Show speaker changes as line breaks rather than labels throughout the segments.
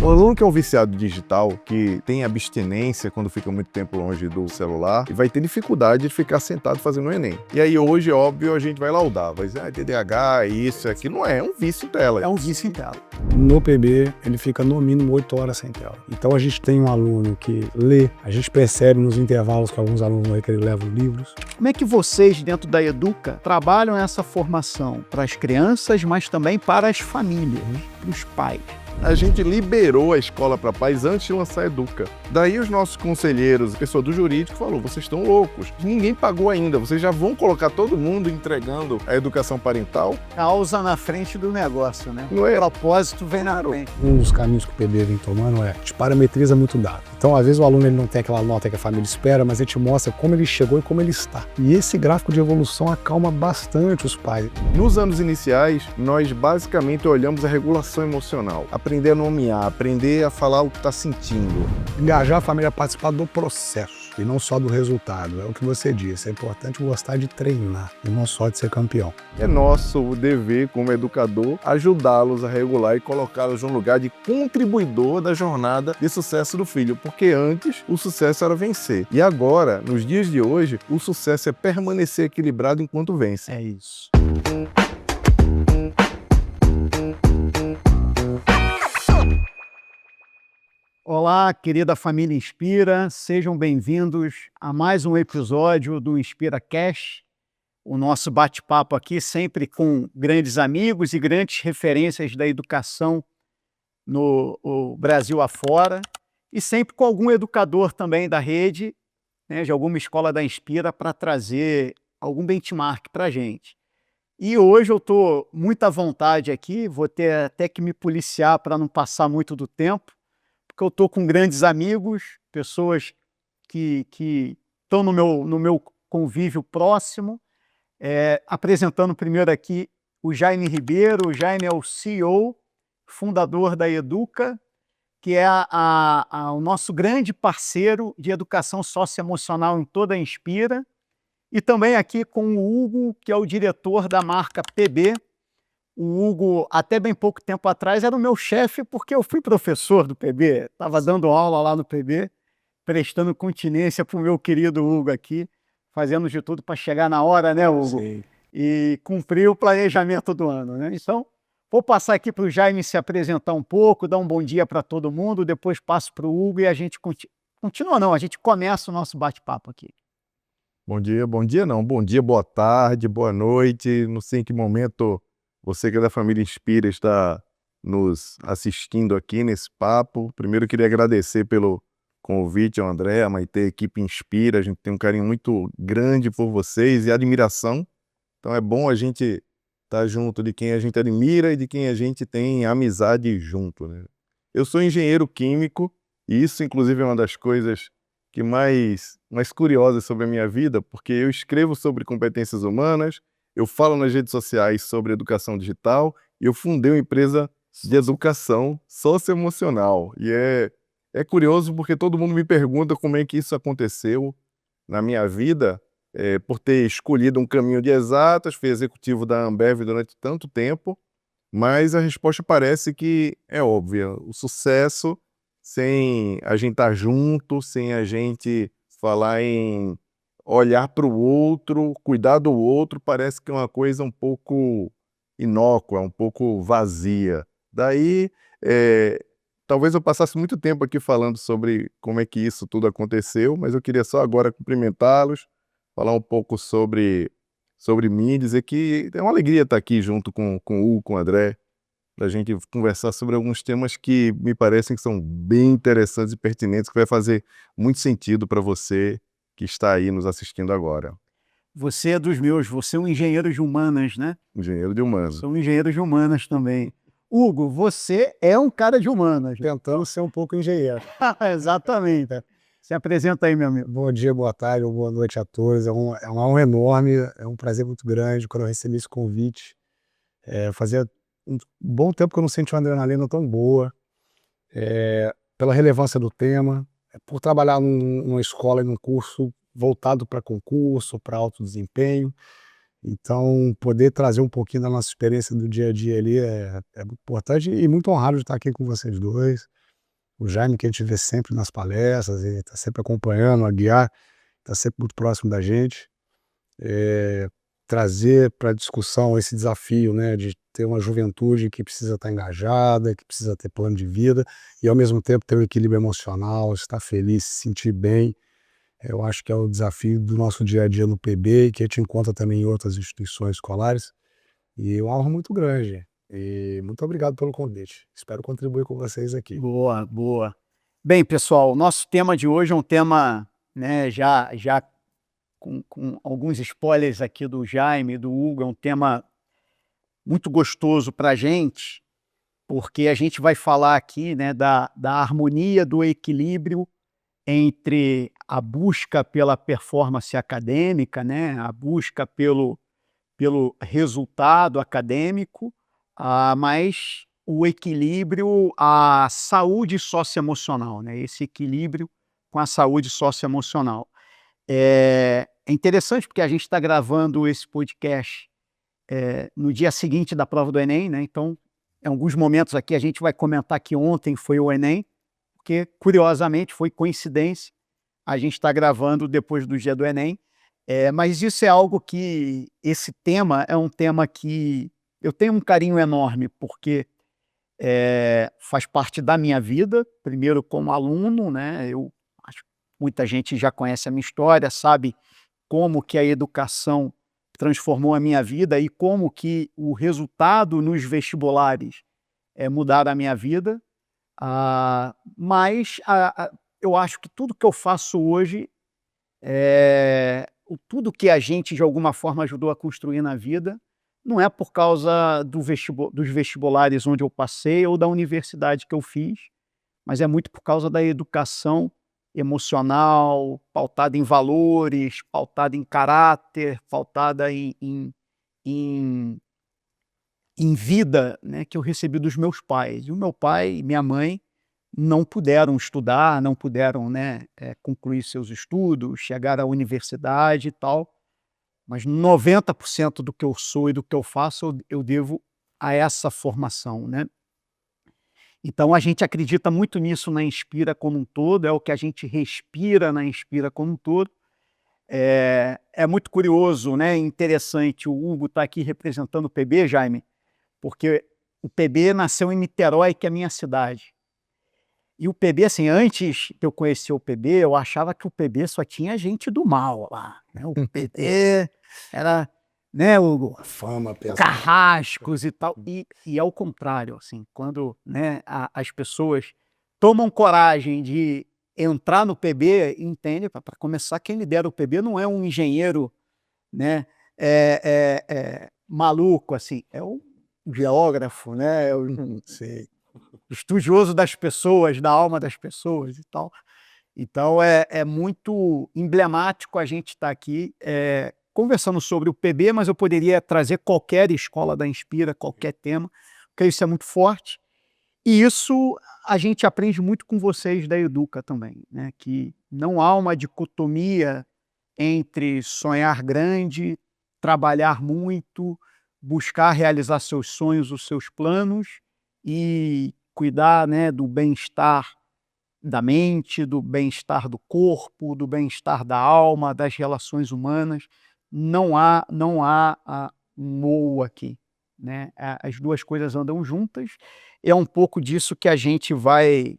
O aluno que é um viciado digital, que tem abstinência quando fica muito tempo longe do celular, e vai ter dificuldade de ficar sentado fazendo o Enem. E aí hoje, óbvio, a gente vai laudar, vai dizer, TDAH, isso, aquilo, não é um vício dela.
É um vício em tela.
No PB, ele fica no mínimo 8 horas sem tela. Então a gente tem um aluno que lê, a gente percebe nos intervalos que alguns alunos no recreio levam livros.
Como é que vocês, dentro da Educa, trabalham essa formação para as crianças, mas também para as famílias, para os pais?
A gente liberou a escola para pais antes de lançar a Educa. Daí os nossos conselheiros, a pessoa do jurídico falou, vocês estão loucos, ninguém pagou ainda, vocês já vão colocar todo mundo entregando a educação parental?
Causa na frente do negócio, né?
Não é?
O propósito vem na frente.
Um dos caminhos que o PB vem tomando é, a gente parametriza muito dado. Então, às vezes o aluno ele não tem aquela nota que a família espera, mas a gente mostra como ele chegou e como ele está. E esse gráfico de evolução acalma bastante os pais.
Nos anos iniciais, nós basicamente olhamos a regulação emocional, aprender a nomear, aprender a falar o que está sentindo.
Engajar a família a participar do processo e não só do resultado. É o que você disse, é importante gostar de treinar e não só de ser campeão.
É nosso dever, como educador, ajudá-los a regular e colocá-los num lugar de contribuidor da jornada de sucesso do filho, porque antes o sucesso era vencer. E agora, nos dias de hoje, o sucesso é permanecer equilibrado enquanto vence.
É isso. Olá, querida família Inspira, sejam bem-vindos a mais um episódio do Inspira Cash, o nosso bate-papo aqui sempre com grandes amigos e grandes referências da educação no Brasil afora e sempre com algum educador também da rede, né, de alguma escola da Inspira para trazer algum benchmark para a gente. E hoje eu estou muito à vontade aqui, vou ter até que me policiar para não passar muito do tempo, porque eu estou com grandes amigos, pessoas que estão no meu convívio próximo, apresentando primeiro aqui o Jaime Ribeiro. O Jaime é o CEO, fundador da Educa, que é o nosso grande parceiro de educação socioemocional em toda a Inspira, e também aqui com o Hugo, que é o diretor da marca PB. O Hugo, até bem pouco tempo atrás, era o meu chefe, porque eu fui professor do PB, estava dando aula lá no PB, prestando continência para o meu querido Hugo aqui, fazendo de tudo para chegar na hora, né, Hugo?
Sim.
E cumprir o planejamento do ano, né? Então, vou passar aqui para o Jaime se apresentar um pouco, dar um bom dia para todo mundo, depois passo para o Hugo e a gente a gente começa o nosso bate-papo aqui.
Bom dia não, bom dia, boa tarde, boa noite, não sei em que momento você que é da família Inspira está nos assistindo aqui nesse papo. Primeiro eu queria agradecer pelo convite ao André, a Maitê, a equipe Inspira, a gente tem um carinho muito grande por vocês e admiração, então é bom a gente estar junto de quem a gente admira e de quem a gente tem amizade junto, né? Eu sou engenheiro químico e isso inclusive é uma das coisas que mais curiosas sobre a minha vida, porque eu escrevo sobre competências humanas, eu falo nas redes sociais sobre educação digital e eu fundei uma empresa de educação socioemocional. E é curioso porque todo mundo me pergunta como é que isso aconteceu na minha vida, por ter escolhido um caminho de exatas, fui executivo da Ambev durante tanto tempo, mas a resposta parece que é óbvia. O sucesso, sem a gente estar junto, sem a gente falar em olhar para o outro, cuidar do outro, parece que é uma coisa um pouco inócua, um pouco vazia. Daí, talvez eu passasse muito tempo aqui falando sobre como é que isso tudo aconteceu, mas eu queria só agora cumprimentá-los, falar um pouco sobre mim, dizer que é uma alegria estar aqui junto com o Hugo, com o André, para a gente conversar sobre alguns temas que me parecem que são bem interessantes e pertinentes, que vai fazer muito sentido para você que está aí nos assistindo agora.
Você é dos meus, você é um engenheiro de humanas, né?
Engenheiro de humanas.
Sou um engenheiro de humanas também. Hugo, você é um cara de humanas.
Tentando ser um pouco engenheiro.
Exatamente. Se apresenta aí, meu amigo.
Bom dia, boa tarde ou boa noite a todos. É uma honra enorme, é um prazer muito grande quando eu recebi esse convite. Fazia um bom tempo que eu não senti uma adrenalina tão boa, pela relevância do tema, por trabalhar numa escola e num curso voltado para concurso, para alto desempenho. Então, poder trazer um pouquinho da nossa experiência do dia a dia ali é muito importante e muito honrado de estar aqui com vocês dois. O Jaime, que a gente vê sempre nas palestras, ele está sempre acompanhando, a guiar, está sempre muito próximo da gente. Trazer para a discussão esse desafio, né, de ter uma juventude que precisa estar engajada, que precisa ter plano de vida e, ao mesmo tempo, ter um equilíbrio emocional, estar feliz, se sentir bem. Eu acho que é o desafio do nosso dia a dia no PB e que a gente encontra também em outras instituições escolares. E é uma honra muito grande. E muito obrigado pelo convite. Espero contribuir com vocês aqui.
Boa, boa. Bem, pessoal, o nosso tema de hoje é um tema, né, já com alguns spoilers aqui do Jaime, do Hugo, é um tema muito gostoso para a gente, porque a gente vai falar aqui, né, da harmonia, do equilíbrio entre a busca pela performance acadêmica, né, a busca pelo resultado acadêmico, mas o equilíbrio, a saúde socioemocional, né, esse equilíbrio com a saúde socioemocional. É interessante porque a gente está gravando esse podcast no dia seguinte da prova do Enem, né? Então, em alguns momentos aqui a gente vai comentar que ontem foi o Enem, porque, curiosamente, foi coincidência, a gente está gravando depois do dia do Enem, mas isso é algo que, esse tema é um tema que eu tenho um carinho enorme, porque faz parte da minha vida, primeiro como aluno, né? Eu acho que muita gente já conhece a minha história, sabe como que a educação transformou a minha vida e como que o resultado nos vestibulares mudaram a minha vida. Mas eu acho que tudo que eu faço hoje, tudo que a gente de alguma forma ajudou a construir na vida, não é por causa dos vestibulares onde eu passei ou da universidade que eu fiz, mas é muito por causa da educação emocional, pautada em valores, pautada em caráter, pautada em vida, né, que eu recebi dos meus pais. E o meu pai e minha mãe não puderam estudar, não puderam, né, concluir seus estudos, chegar à universidade e tal, mas 90% do que eu sou e do que eu faço eu devo a essa formação, né. Então a gente acredita muito nisso na Inspira como um todo, é o que a gente respira na Inspira como um todo. É muito curioso, né, interessante, o Hugo está aqui representando o PB, Jaime, porque o PB nasceu em Niterói, que é a minha cidade. E o PB, assim, antes de eu conhecer o PB, eu achava que o PB só tinha gente do mal lá, né, o PB era, né, Hugo,
Fama,
carrascos e tal, e ao contrário, assim, quando, né, as pessoas tomam coragem de entrar no PB, entende, para começar, quem lidera o PB não é um engenheiro, né, maluco, assim, é um geógrafo, né,
Sim.
estudioso das pessoas, da alma das pessoas e tal. Então é muito emblemático a gente estar aqui conversando sobre o PB, mas eu poderia trazer qualquer escola da Inspira, qualquer tema, porque isso é muito forte. E isso a gente aprende muito com vocês da Educa também, né? Que não há uma dicotomia entre sonhar grande, trabalhar muito, buscar realizar seus sonhos, os seus planos e cuidar, né, do bem-estar da mente, do bem-estar do corpo, do bem-estar da alma, das relações humanas. Não há um ou aqui, né? As duas coisas andam juntas. É um pouco disso que a gente vai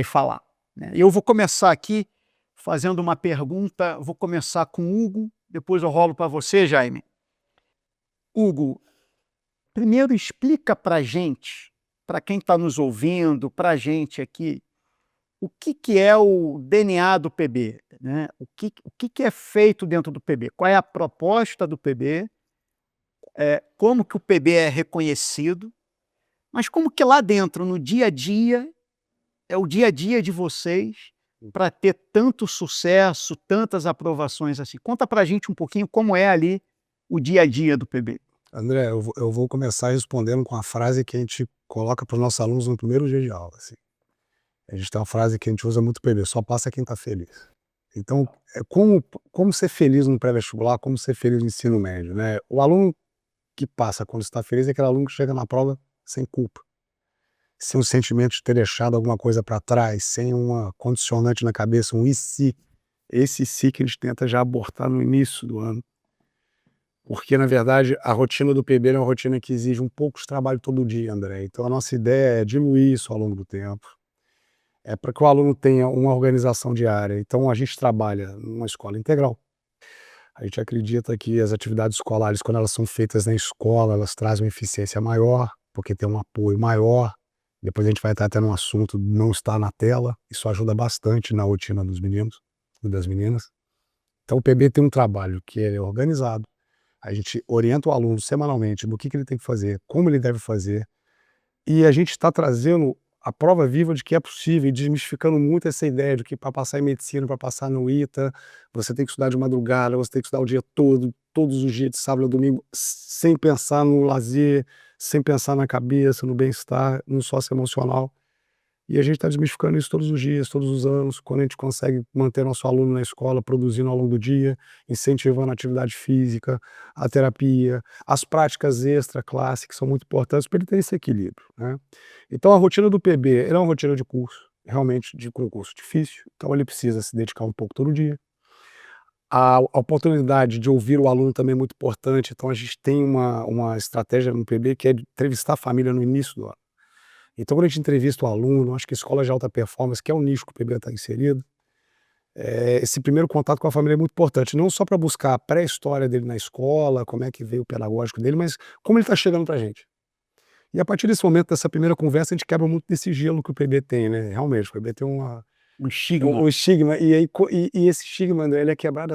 falar, né? Eu vou começar aqui fazendo uma pergunta, vou começar com o Hugo, depois eu rolo para você, Jaime. Hugo, primeiro explica para a gente, para quem está nos ouvindo, para a gente aqui, o que é o DNA do PB, né? O que é feito dentro do PB? Qual é a proposta do PB? Como que o PB é reconhecido? Mas como que lá dentro, no dia a dia, é o dia a dia de vocês para ter tanto sucesso, tantas aprovações assim? Conta para a gente um pouquinho como é ali o dia a dia do PB.
André, eu vou começar respondendo com a frase que a gente coloca para os nossos alunos no primeiro dia de aula, assim. A gente tem uma frase que a gente usa muito PB: só passa quem está feliz. Então, como ser feliz no pré-vestibular, como ser feliz no ensino médio, né? O aluno que passa quando está feliz é aquele aluno que chega na prova sem culpa. sem o sentimento de ter deixado alguma coisa para trás, sem uma condicionante na cabeça, um "e se", esse "se" que a gente tenta já abortar no início do ano. Porque, na verdade, a rotina do PB é uma rotina que exige um pouco de trabalho todo dia, André. Então a nossa ideia é diluir isso ao longo do tempo. É para que o aluno tenha uma organização diária. Então a gente trabalha numa escola integral. A gente acredita que as atividades escolares, quando elas são feitas na escola, elas trazem uma eficiência maior, porque tem um apoio maior. Depois a gente vai estar tendo um assunto não estar na tela. Isso ajuda bastante na rotina dos meninos e das meninas. Então o PB tem um trabalho que é organizado. A gente orienta o aluno semanalmente do que ele tem que fazer, como ele deve fazer, e a gente está trazendo a prova viva de que é possível e desmistificando muito essa ideia de que para passar em medicina, para passar no ITA, você tem que estudar de madrugada, você tem que estudar o dia todo, todos os dias, de sábado a domingo, sem pensar no lazer, sem pensar na cabeça, no bem-estar, no socioemocional. E a gente está desmistificando isso todos os dias, todos os anos, quando a gente consegue manter nosso aluno na escola produzindo ao longo do dia, incentivando a atividade física, a terapia, as práticas extra classe, que são muito importantes para ele ter esse equilíbrio, né. Então a rotina do PB, ela é uma rotina de curso, realmente de concurso difícil, então ele precisa se dedicar um pouco todo dia. A oportunidade de ouvir o aluno também é muito importante, então a gente tem uma estratégia no PB que é de entrevistar a família no início do ano. Então, quando a gente entrevista o aluno, acho que escola de alta performance, que é o nicho que o PB está inserido, esse primeiro contato com a família é muito importante, não só para buscar a pré-história dele na escola, como é que veio o pedagógico dele, mas como ele está chegando para a gente. E a partir desse momento, dessa primeira conversa, a gente quebra muito desse gelo que o PB tem, né? Realmente, o PB tem
Um estigma.
um estigma, e, aí, e esse estigma, André, ele é quebrado,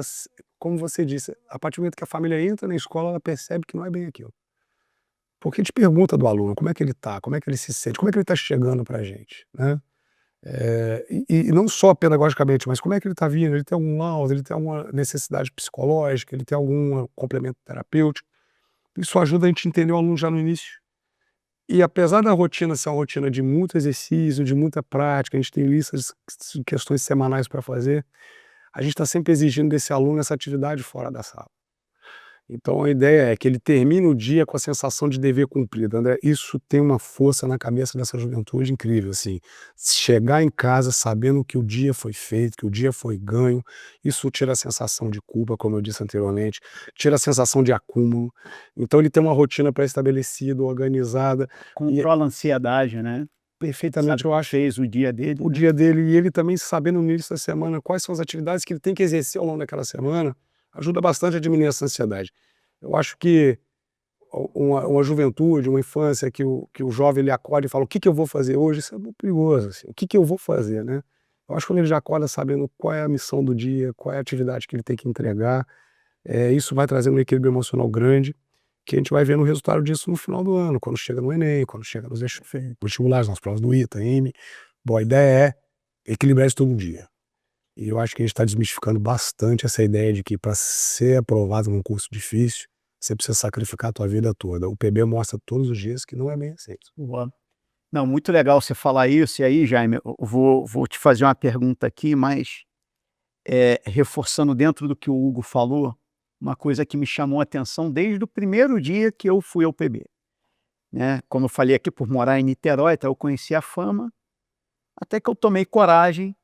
como você disse, a partir do momento que a família entra na escola, ela percebe que não é bem aquilo. Porque a gente pergunta do aluno como é que ele está, como é que ele se sente, como é que ele está chegando para a gente, né? E não só pedagogicamente, mas como é que ele está vindo, ele tem algum laudo, ele tem alguma necessidade psicológica, ele tem algum complemento terapêutico. Isso ajuda a gente a entender o aluno já no início. E apesar da rotina ser uma rotina de muito exercício, de muita prática, a gente tem listas de questões semanais para fazer, a gente está sempre exigindo desse aluno essa atividade fora da sala. Então a ideia é que ele termine o dia com a sensação de dever cumprido, André. Isso tem uma força na cabeça dessa juventude incrível, assim. Chegar em casa sabendo que o dia foi feito, que o dia foi ganho, isso tira a sensação de culpa, como eu disse anteriormente, tira a sensação de acúmulo. Então ele tem uma rotina pré-estabelecida, organizada,
Controla a ansiedade, né?
perfeitamente,
Sabe
eu
que
acho,
fez o dia dele,
o
né?
dia dele, e ele também sabendo no início da semana quais são as atividades que ele tem que exercer ao longo daquela semana, ajuda bastante a diminuir essa ansiedade. Eu acho que uma juventude, uma infância que o jovem ele acorda e fala: "O que que eu vou fazer hoje?", isso é muito perigoso, assim. O que que eu vou fazer, né? Eu acho que quando ele já acorda sabendo qual é a missão do dia, qual é a atividade que ele tem que entregar, isso vai trazer um equilíbrio emocional grande, que a gente vai ver no resultado disso no final do ano, quando chega no Enem, quando chega nos vestibulares, nas provas do ITA, EME. Bom, a ideia é equilibrar isso todo dia. E eu acho que a gente está desmistificando bastante essa ideia de que para ser aprovado num curso difícil, você precisa sacrificar a tua vida toda. O PB mostra todos os dias que não é bem assim.
Boa. Não, muito legal você falar isso. E aí, Jaime, eu vou te fazer uma pergunta aqui, mas reforçando dentro do que o Hugo falou, uma coisa que me chamou a atenção desde o primeiro dia que eu fui ao PB, né? Como eu falei aqui, por morar em Niterói, então eu conheci a fama, até que eu tomei coragem,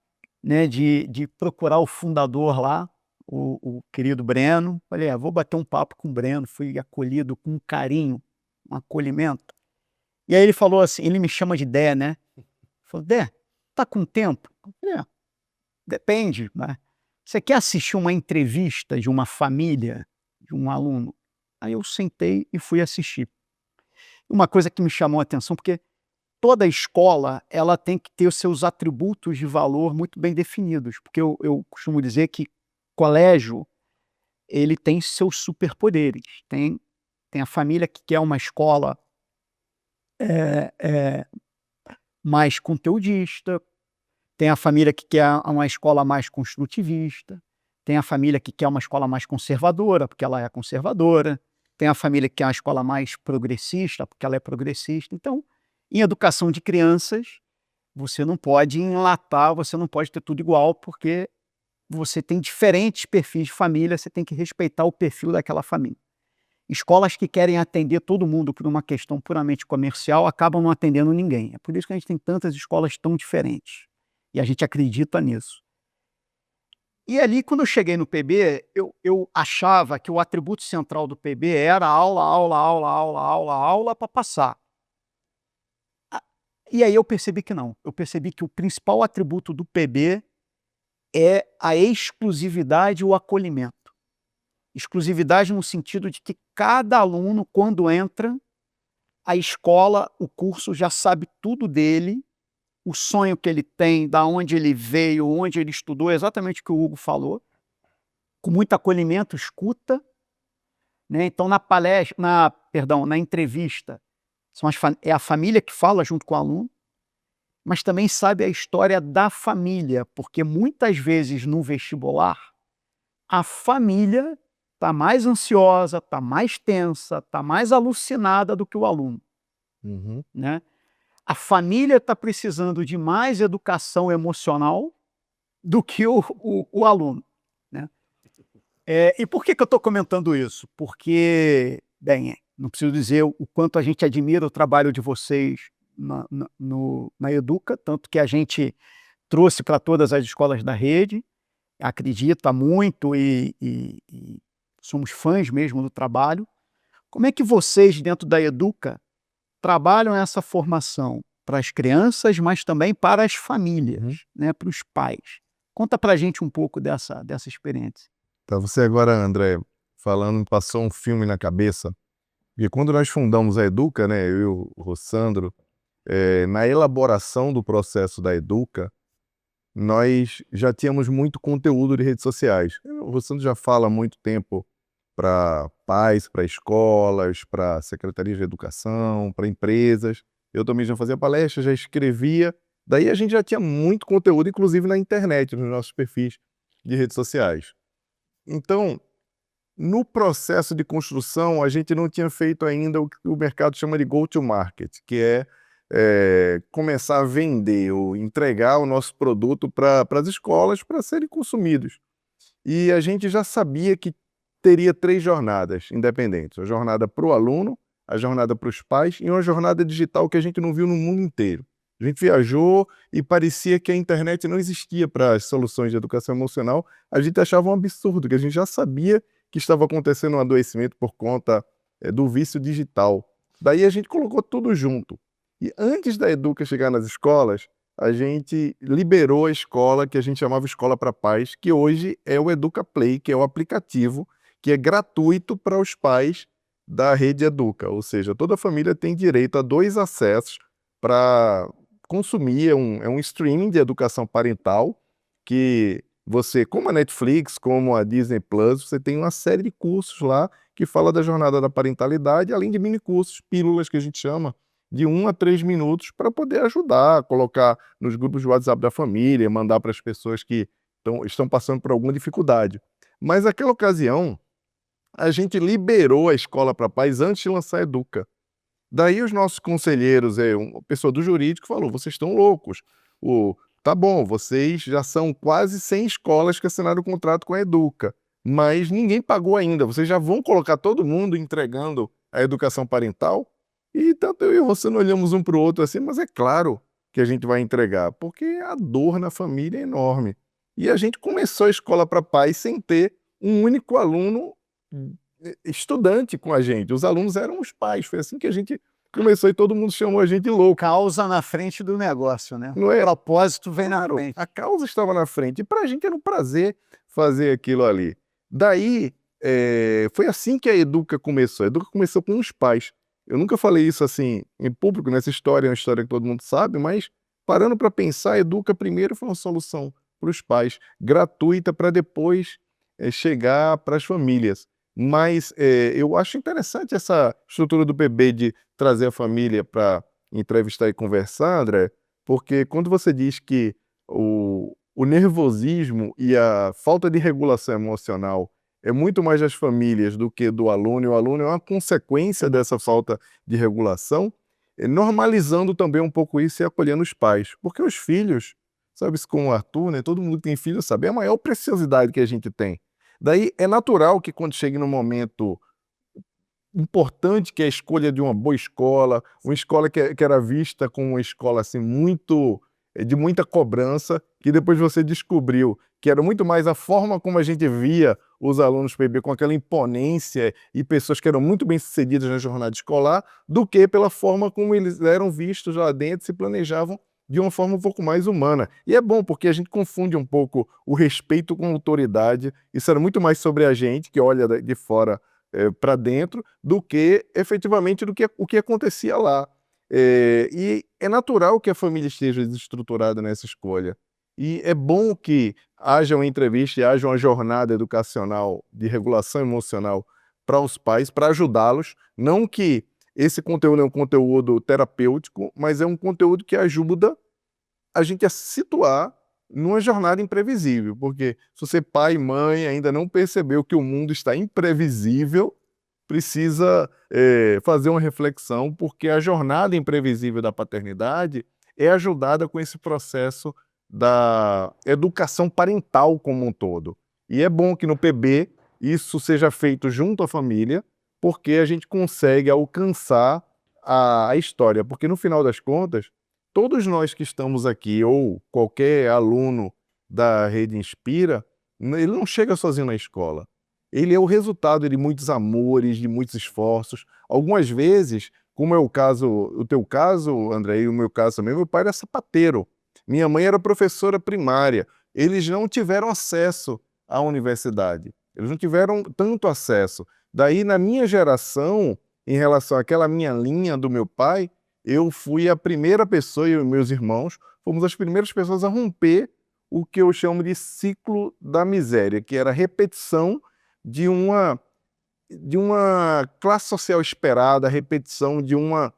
né, de procurar o fundador lá, o querido Breno. Falei: vou bater um papo com o Breno. Fui acolhido com um carinho, um acolhimento. E aí ele falou assim, ele me chama de Dé, né? Falou: Dé, tá com tempo? Eu falei: depende, né? Você quer assistir uma entrevista de uma família, de um aluno? Aí eu sentei e fui assistir. Uma coisa que me chamou a atenção, porque toda escola ela tem que ter os seus atributos de valor muito bem definidos, porque eu costumo dizer que colégio, ele tem seus superpoderes. Tem a família que quer uma escola mais conteudista, tem a família que quer uma escola mais construtivista, tem a família que quer uma escola mais conservadora, porque ela é conservadora, tem a família que quer uma escola mais progressista, porque ela é progressista. Então, em educação de crianças, você não pode enlatar, você não pode ter tudo igual, porque você tem diferentes perfis de família, você tem que respeitar o perfil daquela família. Escolas que querem atender todo mundo por uma questão puramente comercial acabam não atendendo ninguém. É por isso que a gente tem tantas escolas tão diferentes. E a gente acredita nisso. E ali, quando eu cheguei no PB, eu achava que o atributo central do PB era aula, aula, aula, aula, aula, aula para passar. E aí eu percebi que não. Eu percebi que o principal atributo do PB é a exclusividade e o acolhimento. Exclusividade no sentido de que cada aluno, quando entra, a escola, o curso já sabe tudo dele, o sonho que ele tem, da onde ele veio, onde ele estudou, exatamente o que o Hugo falou, com muito acolhimento, escuta, né? Então na palestra, na entrevista, é a família que fala junto com o aluno, mas também sabe a história da família, porque muitas vezes no vestibular, a família está mais ansiosa, está mais tensa, está mais alucinada do que o aluno. Né? A família está precisando de mais educação emocional do que o aluno. Né? E por que eu estou comentando isso? Porque, bem, não preciso dizer o quanto a gente admira o trabalho de vocês na Educa, tanto que a gente trouxe para todas as escolas da rede, acredita muito e somos fãs mesmo do trabalho. Como é que vocês, dentro da Educa, trabalham essa formação para as crianças, mas também para as famílias, né, para os pais? Conta para a gente um pouco dessa experiência.
Tá, você agora, André, falando, passou um filme na cabeça, porque quando nós fundamos a Educa, né, eu e o Rossandro, na elaboração do processo da Educa, nós já tínhamos muito conteúdo de redes sociais. O Rossandro já fala há muito tempo para pais, para escolas, para secretarias de educação, para empresas. Eu também já fazia palestra, já escrevia. Daí a gente já tinha muito conteúdo, inclusive na internet, nos nossos perfis de redes sociais. Então, no processo de construção, a gente não tinha feito ainda o que o mercado chama de go-to-market, que é começar a vender ou entregar o nosso produto para as escolas para serem consumidos. E a gente já sabia que teria 3 jornadas independentes: a jornada para o aluno, a jornada para os pais e uma jornada digital que a gente não viu no mundo inteiro. A gente viajou e parecia que a internet não existia para as soluções de educação emocional. A gente achava um absurdo, que a gente já sabia que estava acontecendo um adoecimento por conta do vício digital. Daí a gente colocou tudo junto. E antes da Educa chegar nas escolas, a gente liberou a escola que a gente chamava Escola para Pais, que hoje é o Educa Play, que é o aplicativo que é gratuito para os pais da rede Educa. Ou seja, toda a família tem direito a 2 acessos para consumir. É um streaming de educação parental que você, como a Netflix, como a Disney Plus, você tem uma série de cursos lá que fala da jornada da parentalidade, além de mini cursos, pílulas que a gente chama, de 1 a 3 minutos para poder ajudar, colocar nos grupos de WhatsApp da família, mandar para as pessoas que estão passando por alguma dificuldade. Mas naquela ocasião, a gente liberou a escola para pais antes de lançar a Educa. Daí os nossos conselheiros, uma pessoa do jurídico falou: vocês estão loucos. Tá bom, vocês já são quase 100 escolas que assinaram o contrato com a Educa, mas ninguém pagou ainda. Vocês já vão colocar todo mundo entregando a educação parental? E tanto eu e você não olhamos um para o outro assim, mas é claro que a gente vai entregar, porque a dor na família é enorme. E a gente começou a escola para pais sem ter um único aluno estudante com a gente. Os alunos eram os pais. Foi assim que a gente começou e todo mundo chamou a gente de louco.
Causa na frente do negócio, né?
Não é?
O propósito vem na
Claro,
frente.
a causa estava na frente. E para a gente era um prazer fazer aquilo ali. Daí, foi assim que a Educa começou. A Educa começou com os pais. Eu nunca falei isso assim em público, nessa história, é uma história que todo mundo sabe, mas parando para pensar, a Educa primeiro foi uma solução para os pais, gratuita, para depois chegar para as famílias. Mas eu acho interessante essa estrutura do PB de trazer a família para entrevistar e conversar, André, porque quando você diz que o nervosismo e a falta de regulação emocional é muito mais das famílias do que do aluno, e o aluno é uma consequência dessa falta de regulação, normalizando também um pouco isso e acolhendo os pais. Porque os filhos, sabe-se como o Arthur, né? Todo mundo que tem filho sabe, é a maior preciosidade que a gente tem. Daí é natural que quando chegue no momento importante que é a escolha de uma boa escola, uma escola que era vista como uma escola assim, de muita cobrança, que depois você descobriu que era muito mais a forma como a gente via os alunos PB com aquela imponência e pessoas que eram muito bem-sucedidas na jornada escolar, do que pela forma como eles eram vistos lá dentro, se planejavam de uma forma um pouco mais humana. E é bom, porque a gente confunde um pouco o respeito com a autoridade. Isso era muito mais sobre a gente, que olha de fora para dentro, do que efetivamente o que acontecia lá. E é natural que a família esteja desestruturada nessa escolha. E é bom que haja uma entrevista e haja uma jornada educacional de regulação emocional para os pais, para ajudá-los. Não que esse conteúdo é um conteúdo terapêutico, mas é um conteúdo que ajuda a gente a se situar numa jornada imprevisível. Porque se você, pai e mãe, ainda não percebeu que o mundo está imprevisível, precisa fazer uma reflexão, porque a jornada imprevisível da paternidade é ajudada com esse processo da educação parental como um todo. E é bom que no PB isso seja feito junto à família, porque a gente consegue alcançar a história. Porque no final das contas, todos nós que estamos aqui, ou qualquer aluno da Rede Inspira, ele não chega sozinho na escola. Ele é o resultado de muitos amores, de muitos esforços. Algumas vezes, como é o teu caso, André, e o meu caso também, meu pai era sapateiro. Minha mãe era professora primária. Eles não tiveram acesso à universidade. Eles não tiveram tanto acesso. Daí, na minha geração, em relação àquela minha linha do meu pai, eu fui a primeira pessoa, e meus irmãos, fomos as primeiras pessoas a romper o que eu chamo de ciclo da miséria, que era a repetição de uma classe social esperada, a repetição de uma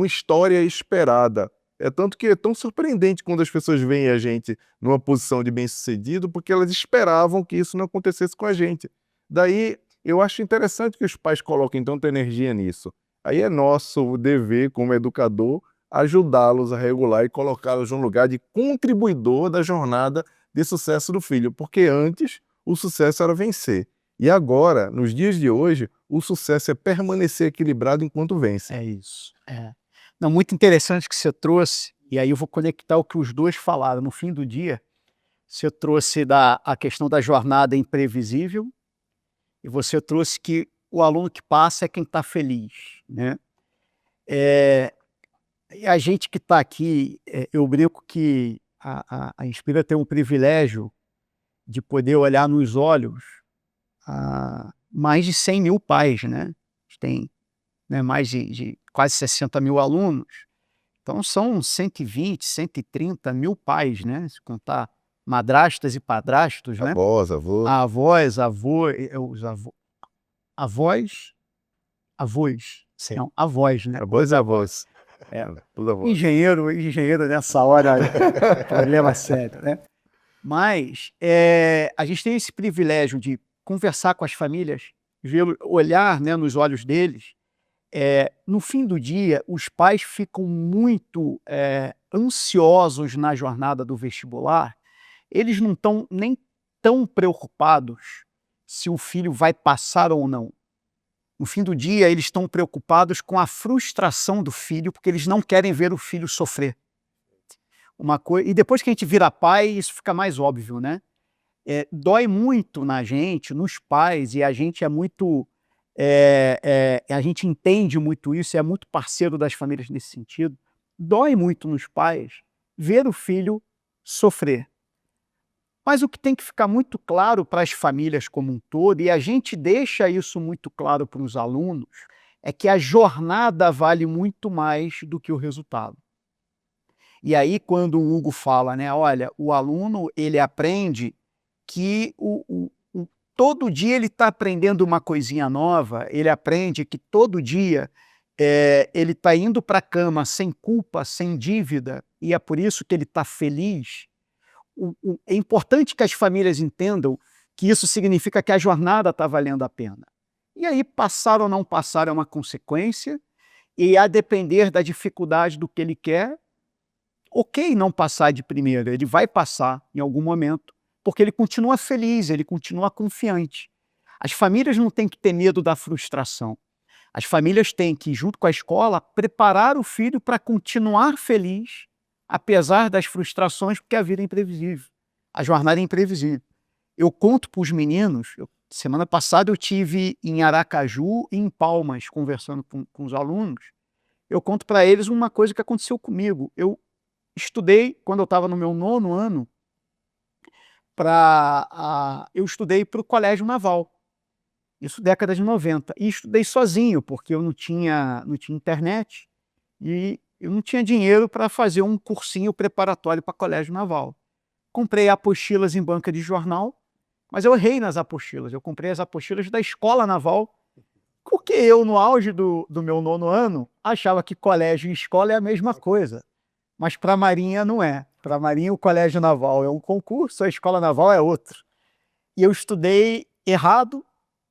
história esperada. É tanto que é tão surpreendente quando as pessoas veem a gente numa posição de bem-sucedido, porque elas esperavam que isso não acontecesse com a gente. Daí, eu acho interessante que os pais coloquem tanta energia nisso. Aí é nosso dever, como educador, ajudá-los a regular e colocá-los num lugar de contribuidor da jornada de sucesso do filho, porque antes o sucesso era vencer. E agora, nos dias de hoje, o sucesso é permanecer equilibrado enquanto vence.
É isso. Não, muito interessante que você trouxe, e aí eu vou conectar o que os dois falaram. No fim do dia, você trouxe a questão da jornada imprevisível, e você trouxe que o aluno que passa é quem está feliz, né? E a gente que está aqui, eu brinco que a Inspira tem um privilégio de poder olhar nos olhos mais de 100 mil pais, né? A gente tem, né, mais de quase 60 mil alunos, então são 120, 130 mil pais, né? Se contar madrastas e padrastos, né?
Avós, avô.
Avós, avós,
Sim.
não, avós, né?
Avós e avós. Tudo avós.
Engenheiro nessa hora, problema sério, né? Mas a gente tem esse privilégio de conversar com as famílias, olhar, né, nos olhos deles. No fim do dia, os pais ficam muito ansiosos na jornada do vestibular. Eles não estão nem tão preocupados se o filho vai passar ou não. No fim do dia, eles estão preocupados com a frustração do filho, porque eles não querem ver o filho sofrer. E depois que a gente vira pai, isso fica mais óbvio, né? Dói muito na gente, nos pais, e a gente é muito... a gente entende muito isso, é muito parceiro das famílias nesse sentido. Dói muito nos pais ver o filho sofrer. Mas o que tem que ficar muito claro para as famílias como um todo, e a gente deixa isso muito claro para os alunos, é que a jornada vale muito mais do que o resultado. E aí, quando o Hugo fala, né, olha, o aluno ele aprende que todo dia ele está aprendendo uma coisinha nova, ele aprende que todo dia ele está indo para a cama sem culpa, sem dívida, e é por isso que ele está feliz. É importante que as famílias entendam que isso significa que a jornada está valendo a pena. E aí, passar ou não passar é uma consequência, e a depender da dificuldade do que ele quer, ok não passar de primeira, ele vai passar em algum momento, porque ele continua feliz, ele continua confiante. As famílias não têm que ter medo da frustração. As famílias têm que, junto com a escola, preparar o filho para continuar feliz, apesar das frustrações, porque a vida é imprevisível. A jornada é imprevisível. Eu conto para os meninos, semana passada eu tive em Aracaju e em Palmas, conversando com os alunos, eu conto para eles uma coisa que aconteceu comigo. Eu estudei, quando eu estava no meu 9º ano, eu estudei para o Colégio Naval. Isso década de 90. E estudei sozinho, porque eu não tinha internet e eu não tinha dinheiro para fazer um cursinho preparatório para Colégio Naval. Comprei apostilas em banca de jornal, mas eu errei nas apostilas. Eu comprei as apostilas da Escola Naval, porque eu, no auge do meu 9º ano, achava que colégio e escola é a mesma coisa. Mas para a Marinha não é. Para a Marinha o Colégio Naval é um concurso, a Escola Naval é outro. E eu estudei errado,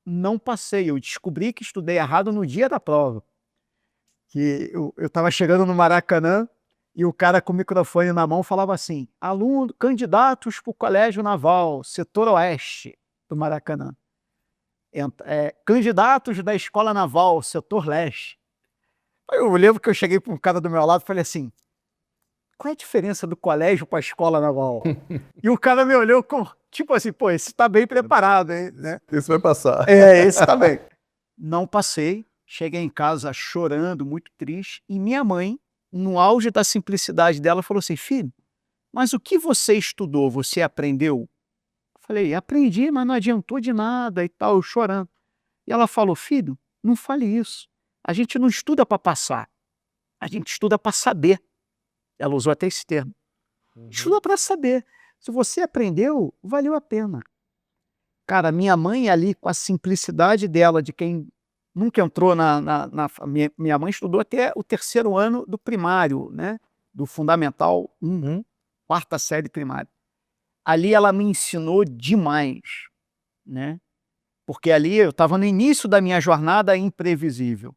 não passei. Eu descobri que estudei errado no dia da prova. Que eu estava chegando no Maracanã e o cara com o microfone na mão falava assim: aluno, candidatos para o Colégio Naval, setor oeste do Maracanã. Candidatos da Escola Naval, setor leste. Eu lembro que eu cheguei para um cara do meu lado e falei assim: qual é a diferença do colégio para a Escola Naval? E o cara me olhou com, tipo assim, pô, esse tá bem preparado, hein? Né?
Esse vai passar.
Esse tá bem. Não passei, cheguei em casa chorando, muito triste, e minha mãe, no auge da simplicidade dela, falou assim: filho, mas o que você estudou, você aprendeu? Eu falei: aprendi, mas não adiantou de nada e tal, eu chorando. E ela falou: filho, não fale isso. A gente não estuda para passar, a gente estuda para saber. Ela usou até esse termo. Estuda para saber. Se você aprendeu, valeu a pena. Cara, minha mãe ali, com a simplicidade dela, de quem nunca entrou minha mãe estudou até o 3º ano do primário, né? Do Fundamental 1, 4ª série primária. Ali ela me ensinou demais, né? Porque ali eu estava no início da minha jornada imprevisível.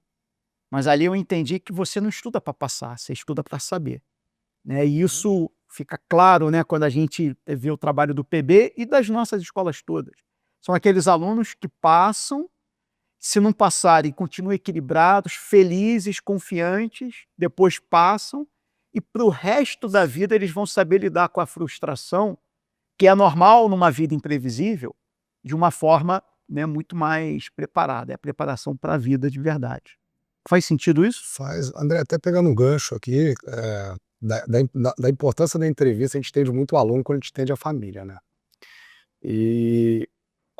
Mas ali eu entendi que você não estuda para passar, você estuda para saber. Né? E isso fica claro, né, quando a gente vê o trabalho do PB e das nossas escolas todas. São aqueles alunos que passam, se não passarem, continuam equilibrados, felizes, confiantes, depois passam, e para o resto da vida eles vão saber lidar com a frustração, que é normal numa vida imprevisível, de uma forma, né, muito mais preparada. É a preparação para a vida de verdade. Faz sentido isso?
Faz. André, até pegando um gancho aqui, da importância da entrevista, a gente entende muito o aluno quando a gente entende a família, né? E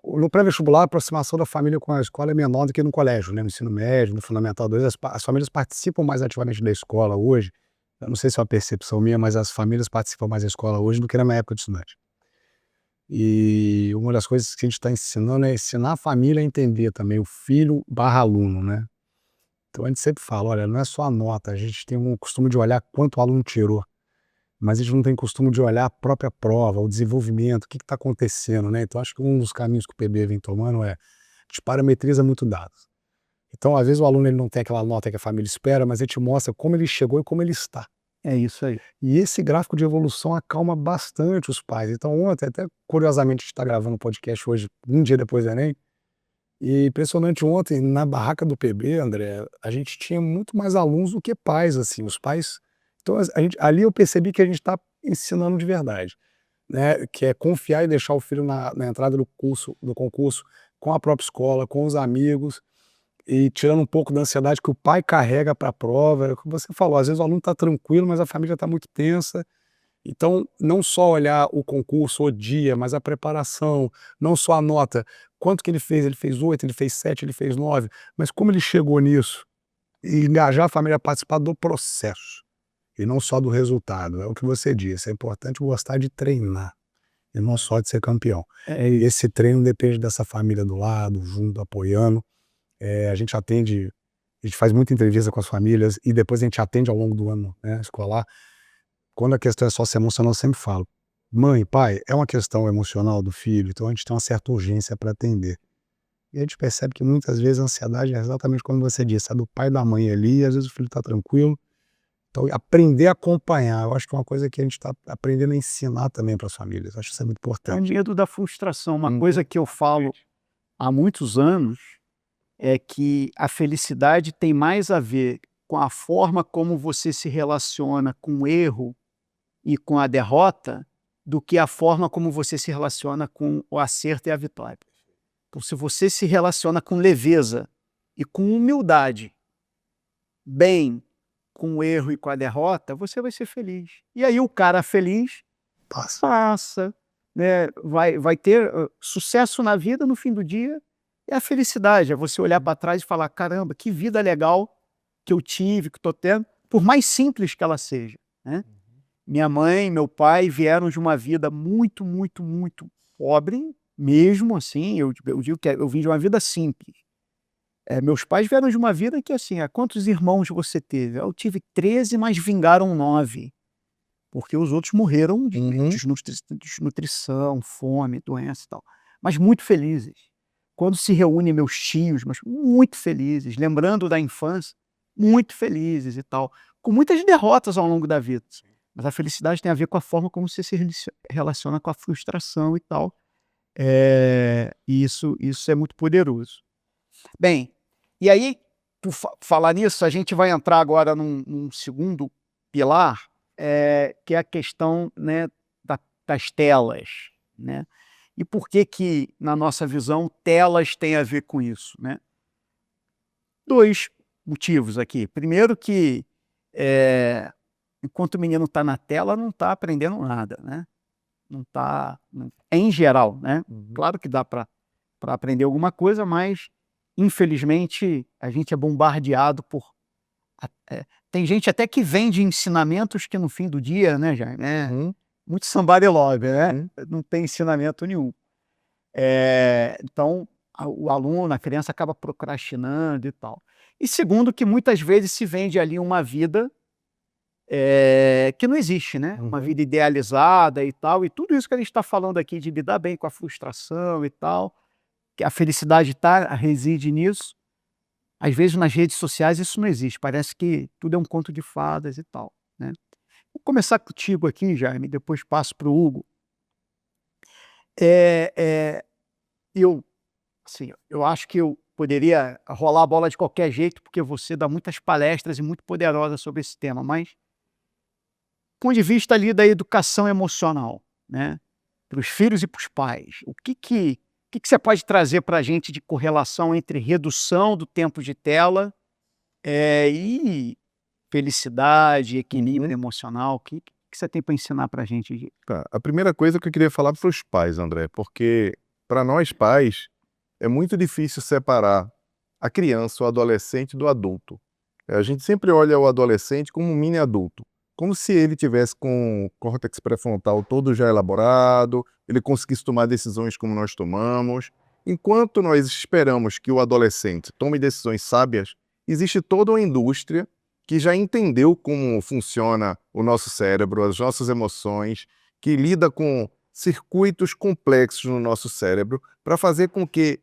no pré-vestibular, a aproximação da família com a escola é menor do que no colégio, né? No ensino médio, no Fundamental 2, as famílias participam mais ativamente da escola hoje. Eu não sei se é uma percepção minha, mas as famílias participam mais da escola hoje do que na minha época de estudante. E uma das coisas que a gente está ensinando é ensinar a família a entender também o filho barra aluno, né? Então a gente sempre fala, olha, não é só a nota, a gente tem um costume de olhar quanto o aluno tirou, mas a gente não tem costume de olhar a própria prova, o desenvolvimento, o que está acontecendo, né? Então acho que um dos caminhos que o PB vem tomando é, a gente parametriza muito dados. Então às vezes o aluno ele não tem aquela nota que a família espera, mas ele te mostra como ele chegou e como ele está.
É isso aí.
E esse gráfico de evolução acalma bastante os pais. Então ontem, até curiosamente a gente está gravando um podcast hoje, um dia depois do Enem, e impressionante, ontem na barraca do PB, André, a gente tinha muito mais alunos do que pais, assim, os pais. Então ali eu percebi que a gente está ensinando de verdade, né? Que é confiar e deixar o filho na entrada do concurso, com a própria escola, com os amigos, e tirando um pouco da ansiedade que o pai carrega para a prova. É o que você falou, às vezes o aluno está tranquilo, mas a família está muito tensa. Então, não só olhar o concurso, o dia, mas a preparação, não só a nota. Quanto que ele fez 8, ele fez 7, ele fez 9, mas como ele chegou nisso? E engajar a família a participar do processo, e não só do resultado. É o que você disse, é importante gostar de treinar, e não só de ser campeão. E esse treino depende dessa família do lado, junto, apoiando. A gente faz muita entrevista com as famílias, e depois a gente atende ao longo do ano, né, escolar. Quando a questão é socioemocional, eu sempre falo, mãe, pai, é uma questão emocional do filho, então a gente tem uma certa urgência para atender. E a gente percebe que muitas vezes a ansiedade é exatamente como você disse, é do pai e da mãe ali, e às vezes o filho está tranquilo. Então, aprender a acompanhar, eu acho que é uma coisa que a gente está aprendendo a ensinar também para as famílias. Eu acho que isso é muito
É o
importante.
medo da frustração. Uma coisa que eu falo há muitos anos é que a felicidade tem mais a ver com a forma como você se relaciona com o erro e com a derrota do que a forma como você se relaciona com o acerto e a vitória. Então, se você se relaciona com leveza e com humildade, bem com o erro e com a derrota, você vai ser feliz. E aí o cara feliz passa, né? Vai ter sucesso na vida, no fim do dia, é a felicidade, é você olhar para trás e falar, caramba, que vida legal que eu tive, que estou tendo, por mais simples que ela seja, né? Minha mãe e meu pai vieram de uma vida muito, muito, muito pobre, mesmo assim, eu digo que eu vim de uma vida simples. Meus pais vieram de uma vida que, assim, quantos irmãos você teve? Eu tive 13, mas vingaram 9, porque os outros morreram de desnutrição, fome, doença e tal. Mas muito felizes. Quando se reúnem meus tios, mas muito felizes, lembrando da infância, muito felizes e tal. Com muitas derrotas ao longo da vida. Mas a felicidade tem a ver com a forma como você se relaciona com a frustração e tal. E isso é muito poderoso. Bem, e aí, por falar nisso, a gente vai entrar agora num segundo pilar, que é a questão, né, das telas, né? E por que, na nossa visão, telas têm a ver com isso, né? 2 motivos aqui. Primeiro que, enquanto o menino está na tela, não está aprendendo nada, né? Não está, em geral, né? Claro que dá para aprender alguma coisa, mas infelizmente a gente é bombardeado por tem gente até que vende ensinamentos que no fim do dia, né, Jaime, muito somebody love, né? Não tem ensinamento nenhum. Então o aluno, a criança acaba procrastinando e tal. E segundo, que muitas vezes se vende ali uma vida que não existe, né? Uma vida idealizada e tal, e tudo isso que a gente está falando aqui de lidar bem com a frustração e tal, que a felicidade reside nisso. Às vezes nas redes sociais isso não existe, parece que tudo é um conto de fadas e tal, né? Vou começar contigo aqui, Jaime, depois passo para o Hugo. Eu acho que eu poderia rolar a bola de qualquer jeito, porque você dá muitas palestras e muito poderosas sobre esse tema, mas do ponto de vista ali da educação emocional, né, para os filhos e para os pais, o que você pode trazer para a gente de correlação entre redução do tempo de tela e felicidade, equilíbrio emocional? O que você tem para ensinar para a gente?
Tá. A primeira coisa que eu queria falar para os pais, André, porque para nós pais é muito difícil separar a criança, o adolescente do adulto. A gente sempre olha o adolescente como um mini adulto, como se ele tivesse com o córtex pré-frontal todo já elaborado, ele conseguisse tomar decisões como nós tomamos. Enquanto nós esperamos que o adolescente tome decisões sábias, existe toda uma indústria que já entendeu como funciona o nosso cérebro, as nossas emoções, que lida com circuitos complexos no nosso cérebro para fazer com que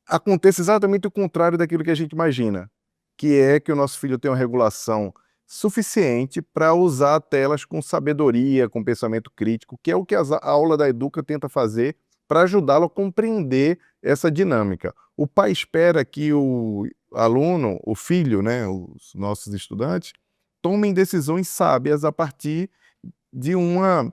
aconteça exatamente o contrário daquilo que a gente imagina, que é que o nosso filho tenha uma regulação suficiente para usar telas com sabedoria, com pensamento crítico, que é o que a aula da Educa tenta fazer para ajudá-lo a compreender essa dinâmica. O pai espera que o aluno, o filho, né, os nossos estudantes, tomem decisões sábias a partir de uma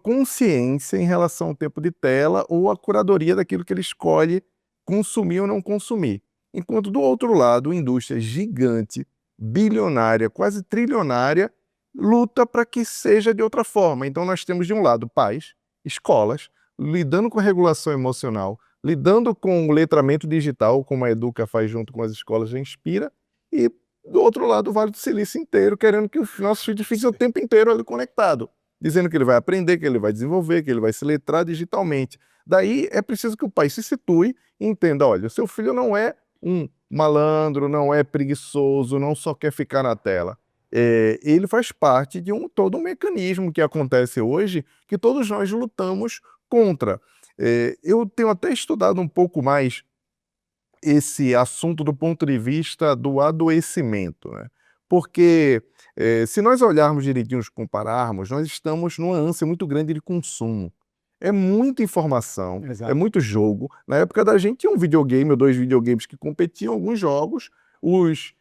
consciência em relação ao tempo de tela ou a curadoria daquilo que ele escolhe consumir ou não consumir. Enquanto do outro lado, a indústria gigante, bilionária, quase trilionária, luta para que seja de outra forma. Então nós temos de um lado pais, escolas, lidando com a regulação emocional, lidando com o letramento digital, como a Educa faz junto com as escolas da Inspira, e do outro lado o Vale do Silício inteiro, querendo que os nossos filhos fiquem o tempo inteiro ali conectado, dizendo que ele vai aprender, que ele vai desenvolver, que ele vai se letrar digitalmente. Daí é preciso que o pai se situe e entenda, olha, o seu filho não é um malandro, não é preguiçoso, não só quer ficar na tela. Ele faz parte de todo um mecanismo que acontece hoje, que todos nós lutamos contra. Eu tenho até estudado um pouco mais esse assunto do ponto de vista do adoecimento, né? Porque se nós olharmos direitinho, compararmos, nós estamos numa ânsia muito grande de consumo. É muita informação,
Exato.
é muito jogo. Na época da gente tinha um videogame ou 2 videogames que competiam alguns jogos, os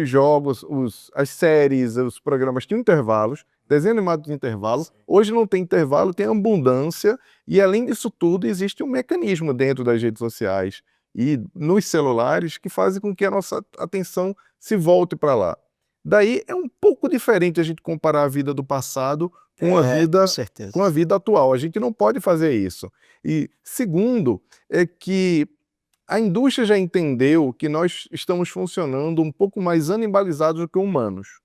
jogos, as séries, os programas tinham intervalos, desenho animado de intervalo. Hoje não tem intervalo, tem abundância, e além disso tudo, existe um mecanismo dentro das redes sociais e nos celulares que fazem com que a nossa atenção se volte para lá. Daí é um pouco diferente a gente comparar a vida do passado com a vida
Com certeza.
com a vida atual. A gente não pode fazer isso. E segundo, é que a indústria já entendeu que nós estamos funcionando um pouco mais animalizados do que humanos.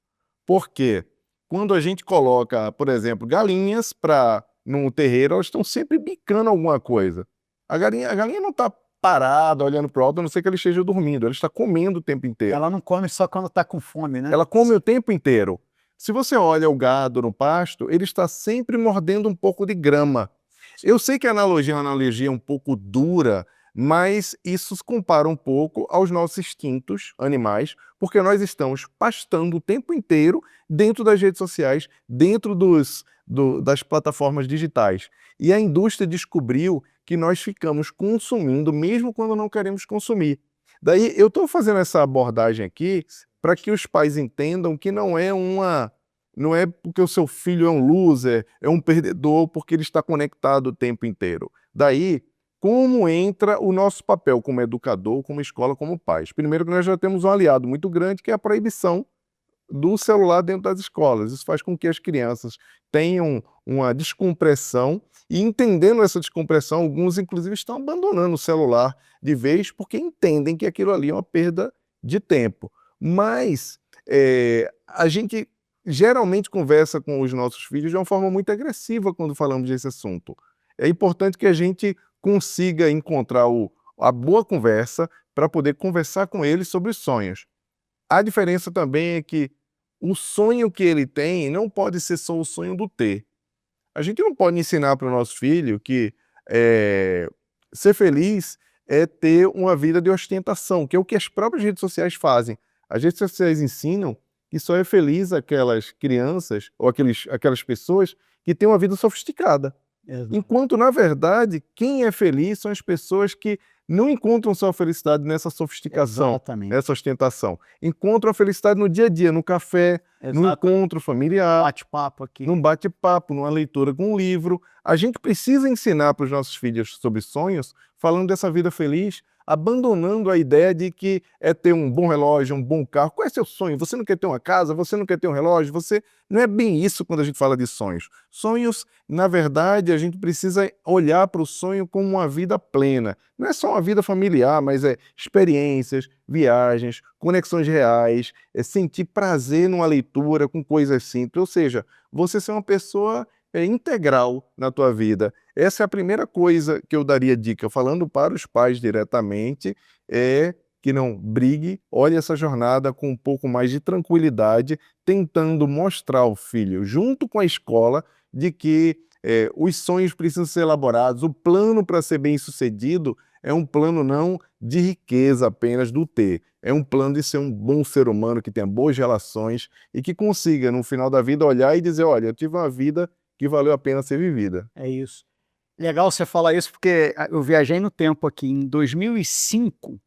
Por quê? Quando a gente coloca, por exemplo, galinhas num terreiro, elas estão sempre bicando alguma coisa. A galinha não está parada, olhando para o alto, a não ser que ela esteja dormindo. Ela está comendo o tempo inteiro.
Ela não come só quando está com fome, né?
Ela come o tempo inteiro. Se você olha o gado no pasto, ele está sempre mordendo um pouco de grama. Eu sei que a analogia é uma analogia um pouco dura, mas isso se compara um pouco aos nossos instintos animais, porque nós estamos pastando o tempo inteiro dentro das redes sociais, dentro das plataformas digitais. E a indústria descobriu que nós ficamos consumindo mesmo quando não queremos consumir. Daí eu estou fazendo essa abordagem aqui para que os pais entendam que não é porque o seu filho é um loser, é um perdedor, porque ele está conectado o tempo inteiro. Daí, como entra o nosso papel como educador, como escola, como pais? Primeiro que nós já temos um aliado muito grande, que é a proibição do celular dentro das escolas. Isso faz com que as crianças tenham uma descompressão e, entendendo essa descompressão, alguns inclusive estão abandonando o celular de vez porque entendem que aquilo ali é uma perda de tempo. Mas a gente geralmente conversa com os nossos filhos de uma forma muito agressiva quando falamos desse assunto. É importante que a gente consiga encontrar a boa conversa para poder conversar com eles sobre os sonhos. A diferença também é que o sonho que ele tem não pode ser só o sonho do ter. A gente não pode ensinar para o nosso filho que ser feliz é ter uma vida de ostentação, que é o que as próprias redes sociais fazem. As redes sociais ensinam que só é feliz aquelas crianças ou aquelas pessoas que têm uma vida sofisticada.
Exato.
Enquanto, na verdade, quem é feliz são as pessoas que não encontram sua felicidade nessa sofisticação,
Exatamente.
nessa ostentação. Encontram a felicidade no dia a dia, no café, no
Exato.
encontro familiar,
Bate-papo aqui.
num bate-papo, numa leitura com um livro. A gente precisa ensinar para os nossos filhos sobre sonhos, falando dessa vida feliz, abandonando a ideia de que é ter um bom relógio, um bom carro. Qual é seu sonho? Você não quer ter uma casa? Você não quer ter um relógio? Não é bem isso quando a gente fala de sonhos. Sonhos, na verdade, a gente precisa olhar para o sonho como uma vida plena. Não é só uma vida familiar, mas é experiências, viagens, conexões reais, é sentir prazer numa leitura com coisas simples. Ou seja, você ser uma pessoa integral na tua vida. Essa é a primeira coisa que eu daria dica, falando para os pais diretamente, é que não brigue, olhe essa jornada com um pouco mais de tranquilidade, tentando mostrar ao filho, junto com a escola, de que os sonhos precisam ser elaborados, o plano para ser bem-sucedido é um plano não de riqueza apenas do ter, é um plano de ser um bom ser humano, que tenha boas relações e que consiga, no final da vida, olhar e dizer, olha, eu tive uma vida que valeu a pena ser vivida.
É isso. Legal você falar isso, porque eu viajei no tempo aqui. Em 2005,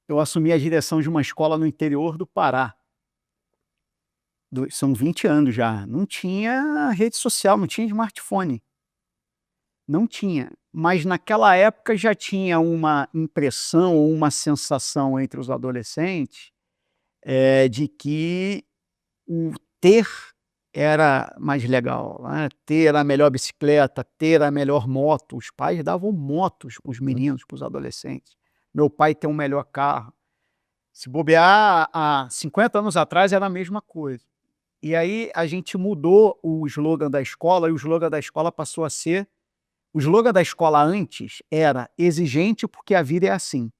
eu assumi a direção de uma escola no interior do Pará. São 20 anos já. Não tinha rede social, não tinha smartphone. Não tinha. Mas naquela época já tinha uma impressão ou uma sensação entre os adolescentes de que o ter era mais legal, né? Ter a melhor bicicleta, ter a melhor moto. Os pais davam motos para os meninos, para os adolescentes. Meu pai tem um melhor carro. Se bobear, há 50 anos atrás era a mesma coisa. E aí a gente mudou o slogan da escola, e o slogan da escola passou a ser... O slogan da escola antes era exigente porque a vida é assim.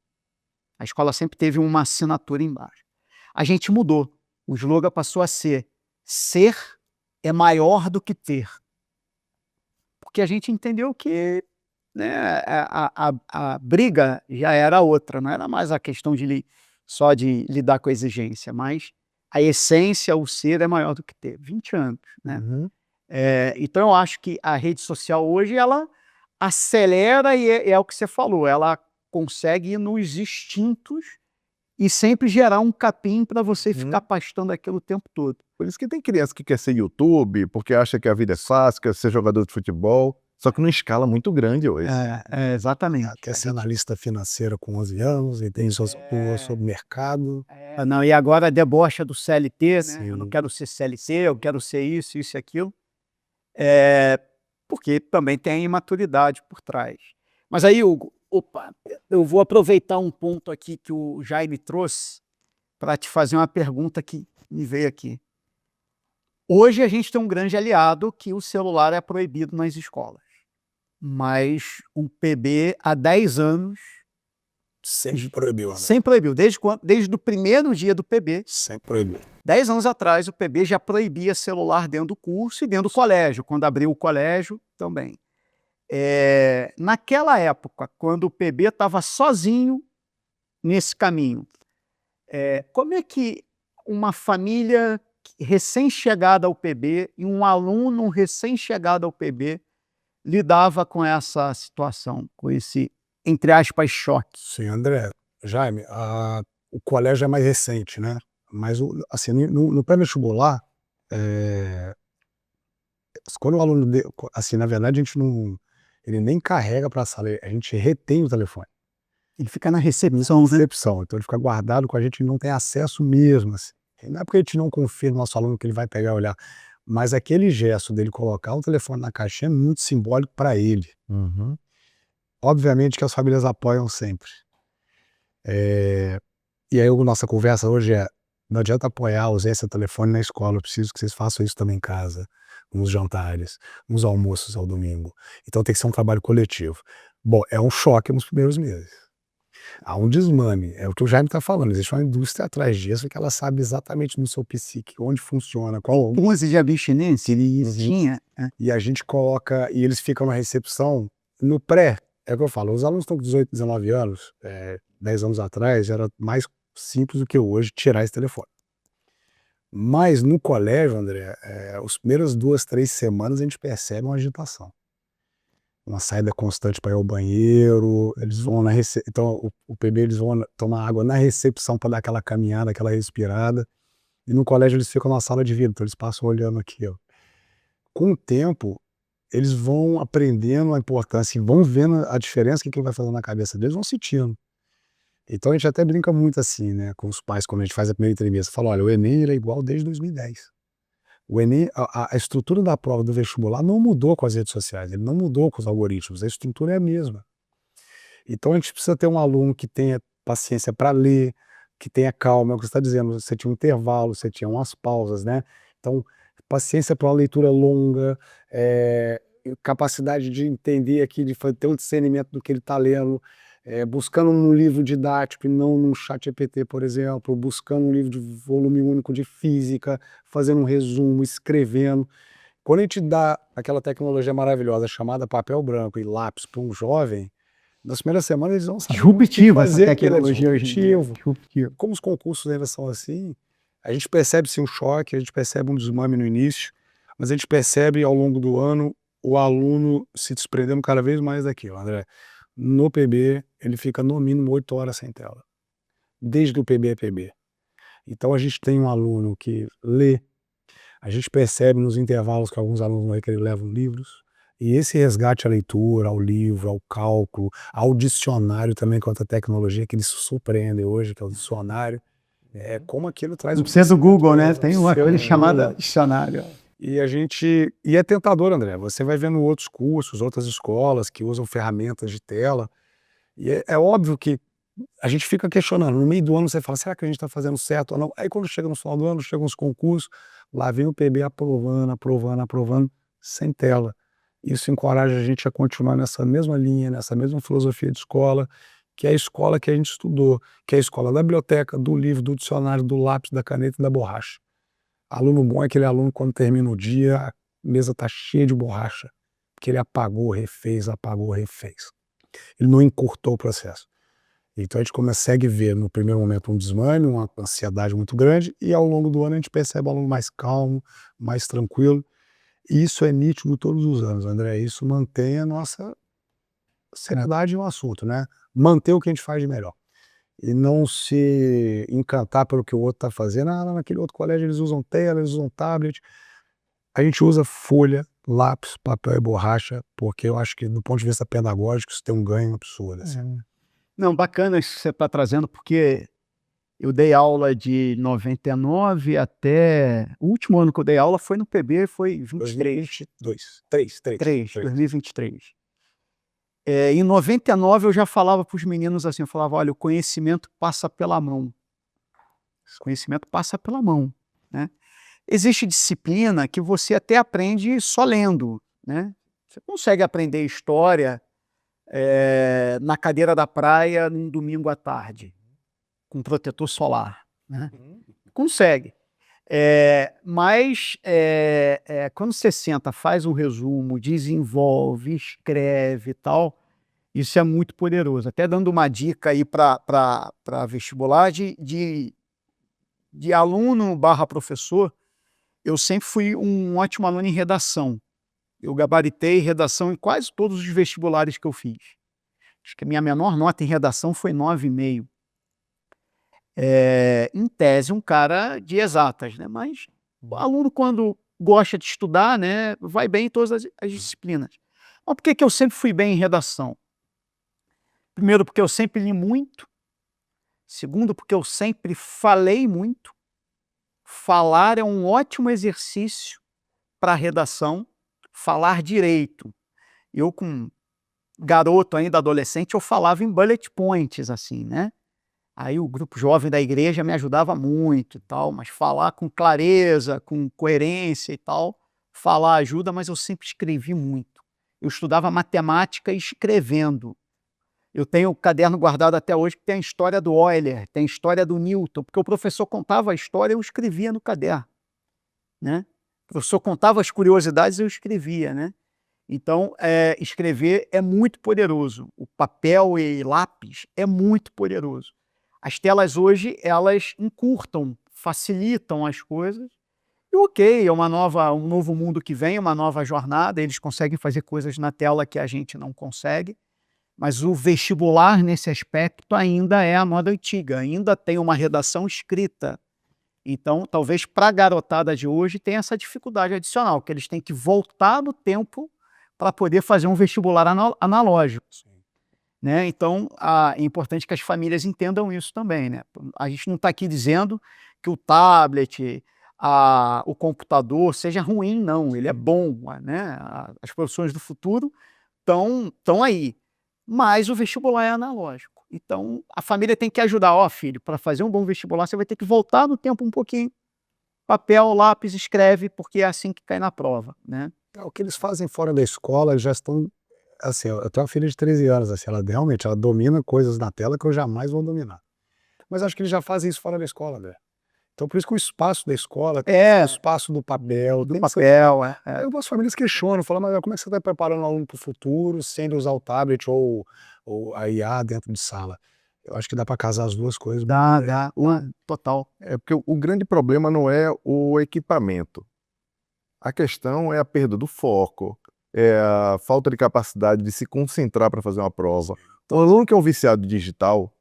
A escola sempre teve uma assinatura embaixo. A gente mudou. O slogan passou a ser é maior do que ter. Porque a gente entendeu que, né, a briga já era outra, não era mais a questão só de lidar com a exigência, mas a essência, o ser é maior do que ter. 20 anos, né?
Uhum.
Então eu acho que a rede social hoje ela acelera e é o que você falou, ela consegue ir nos instintos e sempre gerar um capim para você ficar pastando aquilo o tempo todo.
Por isso que tem criança que quer ser YouTube, porque acha que a vida é fácil, quer ser jogador de futebol, só que numa escala muito grande hoje.
Exatamente.
Quer ser analista financeira com 11 anos, e tem suas opiniões sobre o mercado.
Não, e agora debocha do CLT, né?
Sim.
Eu não quero ser CLT, eu quero ser isso, isso e aquilo. Porque também tem imaturidade por trás. Mas aí, Hugo, eu vou aproveitar um ponto aqui que o Jaime trouxe para te fazer uma pergunta que me veio aqui. Hoje a gente tem um grande aliado que o celular é proibido nas escolas. Mas o PB, há 10 anos,
Sempre proibiu, André.
sempre proibiu. Desde o primeiro dia do PB,
Sempre proibiu.
10 anos atrás, o PB já proibia celular dentro do curso e dentro do colégio. Quando abriu o colégio, também. Naquela época, quando o PB estava sozinho nesse caminho, como é que uma família recém-chegada ao PB e um aluno recém-chegado ao PB lidava com essa situação, com esse, entre aspas, choque?
Sim, André. Jaime, o colégio é mais recente, né? Mas assim, no pré-vestibular, quando o aluno, assim, na verdade, a gente não, ele nem carrega para a sala, a gente retém o telefone.
Ele fica na recepção, né?
Recepção, então ele fica guardado com a gente, não tem acesso mesmo, assim. Não é porque a gente não confia no nosso aluno que ele vai pegar e olhar, mas aquele gesto dele colocar o telefone na caixinha é muito simbólico para ele. Obviamente que as famílias apoiam sempre. E aí a nossa conversa hoje não adianta apoiar a ausência do telefone na escola, eu preciso que vocês façam isso também em casa, nos jantares, nos almoços ao domingo. Então tem que ser um trabalho coletivo. Bom, é um choque nos primeiros meses. Há um desmame, é o que o Jaime está falando, existe uma indústria atrás disso que ela sabe exatamente no seu psique, onde funciona, qual...
11 de abstinência, ele tinha.
E a gente coloca, e eles ficam na recepção, no pré, é o que eu falo, os alunos estão com 18, 19 anos, 10 anos atrás, era mais simples do que hoje tirar esse telefone. Mas no colégio, André, as primeiras 2, 3 semanas a gente percebe uma agitação. Uma saída constante para ir ao banheiro, eles vão na então o PB eles vão tomar água na recepção para dar aquela caminhada, aquela respirada, e no colégio eles ficam na sala de vidro, então eles passam olhando aqui, ó. Com o tempo, eles vão aprendendo a importância e vão vendo a diferença que aquilo vai fazer na cabeça deles, vão sentindo. Então a gente até brinca muito assim, né, com os pais, quando a gente faz a primeira entrevista, fala, olha, o Enem era igual desde 2010. O Enem, a estrutura da prova do vestibular não mudou com as redes sociais, ele não mudou com os algoritmos, a estrutura é a mesma. Então a gente precisa ter um aluno que tenha paciência para ler, que tenha calma, é o que você está dizendo, você tinha um intervalo, você tinha umas pausas, né? Então, paciência para uma leitura longa, capacidade de entender aqui, de ter um discernimento do que ele está lendo, buscando um livro didático e não num chat GPT, por exemplo, buscando um livro de volume único de física, fazendo um resumo, escrevendo. Quando a gente dá aquela tecnologia maravilhosa chamada papel branco e lápis para um jovem, nas primeiras semanas eles vão saber
Disruptiva essa
fazer aquilo,
tecnologia hoje em dia.
disruptivo. Como os concursos ainda são assim, a gente percebe sim um choque, a gente percebe um desmame no início, mas a gente percebe ao longo do ano o aluno se desprendendo cada vez mais daquilo, André. No PB, ele fica no mínimo 8 horas sem tela, desde que o PB é PB. Então a gente tem um aluno que lê, a gente percebe nos intervalos que alguns alunos no recreio levam livros, e esse resgate à leitura, ao livro, ao cálculo, ao dicionário também, com outra tecnologia que eles surpreendem hoje, que é o dicionário, como aquilo traz...
Não precisa do Google, né? Tem uma coisa
coisa
chamada dicionário.
E é tentador, André, você vai vendo outros cursos, outras escolas que usam ferramentas de tela, e é óbvio que a gente fica questionando, no meio do ano você fala, será que a gente está fazendo certo ou não? Aí quando chega no final do ano, chegam os concursos, lá vem o PB aprovando, sem tela. Isso encoraja a gente a continuar nessa mesma linha, nessa mesma filosofia de escola, que é a escola que a gente estudou, que é a escola da biblioteca, do livro, do dicionário, do lápis, da caneta e da borracha. Aluno bom é aquele aluno que quando termina o dia, a mesa está cheia de borracha, porque ele apagou, refez. Ele não encurtou o processo. Então a gente consegue ver no primeiro momento um desmame, uma ansiedade muito grande, e ao longo do ano a gente percebe o aluno mais calmo, mais tranquilo. Isso é nítido todos os anos, André. Isso mantém a nossa seriedade no assunto, né? Manter o que a gente faz de melhor. E não se encantar pelo que o outro está fazendo. Ah, naquele outro colégio eles usam tela, eles usam tablet. A gente usa folha, lápis, papel e borracha, porque eu acho que, do ponto de vista pedagógico, isso tem um ganho absurdo. Assim.
Não, bacana isso que você está trazendo, porque eu dei aula de 99 até... O último ano que eu dei aula foi no PB, foi 23. 2023. Em 99 eu já falava para os meninos assim, eu falava, olha, o conhecimento passa pela mão. O conhecimento passa pela mão, né? Existe disciplina que você até aprende só lendo, né? Você consegue aprender história na cadeira da praia num domingo à tarde, com protetor solar, né? Consegue. Mas quando você senta, faz um resumo, desenvolve, escreve e tal, isso é muito poderoso. Até dando uma dica aí para vestibular de aluno barra professor, eu sempre fui um ótimo aluno em redação. Eu gabaritei redação em quase todos os vestibulares que eu fiz. Acho que a minha menor nota em redação foi 9,5. Em tese, um cara de exatas, né? Mas o aluno, quando gosta de estudar, né, vai bem em todas as disciplinas. Mas por que eu sempre fui bem em redação? Primeiro, porque eu sempre li muito. Segundo, porque eu sempre falei muito. Falar é um ótimo exercício para redação. Falar direito. Eu, com garoto ainda, adolescente, eu falava em bullet points, assim, né? Aí o grupo jovem da igreja me ajudava muito e tal, mas falar com clareza, com coerência e tal, falar ajuda, mas eu sempre escrevi muito. Eu estudava matemática escrevendo. Eu tenho o caderno guardado até hoje que tem a história do Euler, tem a história do Newton, porque o professor contava a história e eu escrevia no caderno, né? O professor contava as curiosidades e eu escrevia, né? Então, escrever é muito poderoso. O papel e lápis é muito poderoso. As telas hoje, elas encurtam, facilitam as coisas. E ok, é um novo mundo que vem, uma nova jornada, eles conseguem fazer coisas na tela que a gente não consegue, mas o vestibular, nesse aspecto, ainda é a moda antiga, ainda tem uma redação escrita. Então, talvez para a garotada de hoje tenha essa dificuldade adicional, que eles têm que voltar no tempo para poder fazer um vestibular analógico. Né? Então, é importante que as famílias entendam isso também. Né? A gente não está aqui dizendo que o tablet, o computador seja ruim, não. Ele é bom. Né? As profissões do futuro estão aí. Mas o vestibular é analógico. Então, a família tem que ajudar. Ó, filho, para fazer um bom vestibular, você vai ter que voltar no tempo um pouquinho. Papel, lápis, escreve, porque é assim que cai na prova. Né?
O que eles fazem fora da escola, eles já estão... Assim, eu tenho uma filha de 13 anos, assim, ela realmente domina coisas na tela que eu jamais vou dominar. Mas acho que eles já fazem isso fora da escola, né? Então, por isso que o espaço da escoa, o espaço do papel... Algumas famílias questionam, falam, mas como é que você está preparando o aluno para o futuro sem ele usar o tablet ou a IA dentro de sala? Eu acho que dá para casar as duas coisas.
Dá, total.
Porque o grande problema não é o equipamento. A questão é a perda do foco, é a falta de capacidade de se concentrar para fazer uma prova. Então, o aluno que é um viciado digital,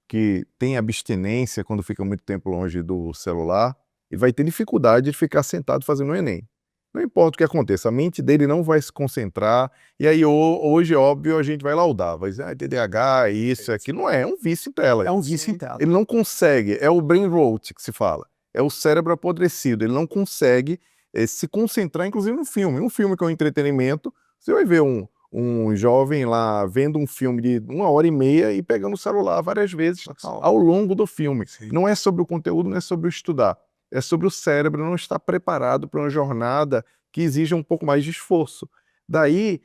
que tem abstinência quando fica muito tempo longe do celular, ele vai ter dificuldade de ficar sentado fazendo o Enem. Não importa o que aconteça, a mente dele não vai se concentrar, e aí hoje, óbvio, a gente vai laudar, vai dizer, TDAH, isso, aqui não é um vício em tela.
É um vício em tela.
Ele não consegue, é o brain rot que se fala, é o cérebro apodrecido, ele não consegue se concentrar, inclusive no filme. Um filme que é um entretenimento, você vai ver um jovem lá vendo um filme de 1h30 e pegando o celular várias vezes ao longo do filme. Sim. Não é sobre o conteúdo, não é sobre o estudar. É sobre o cérebro não estar preparado para uma jornada que exija um pouco mais de esforço. Daí,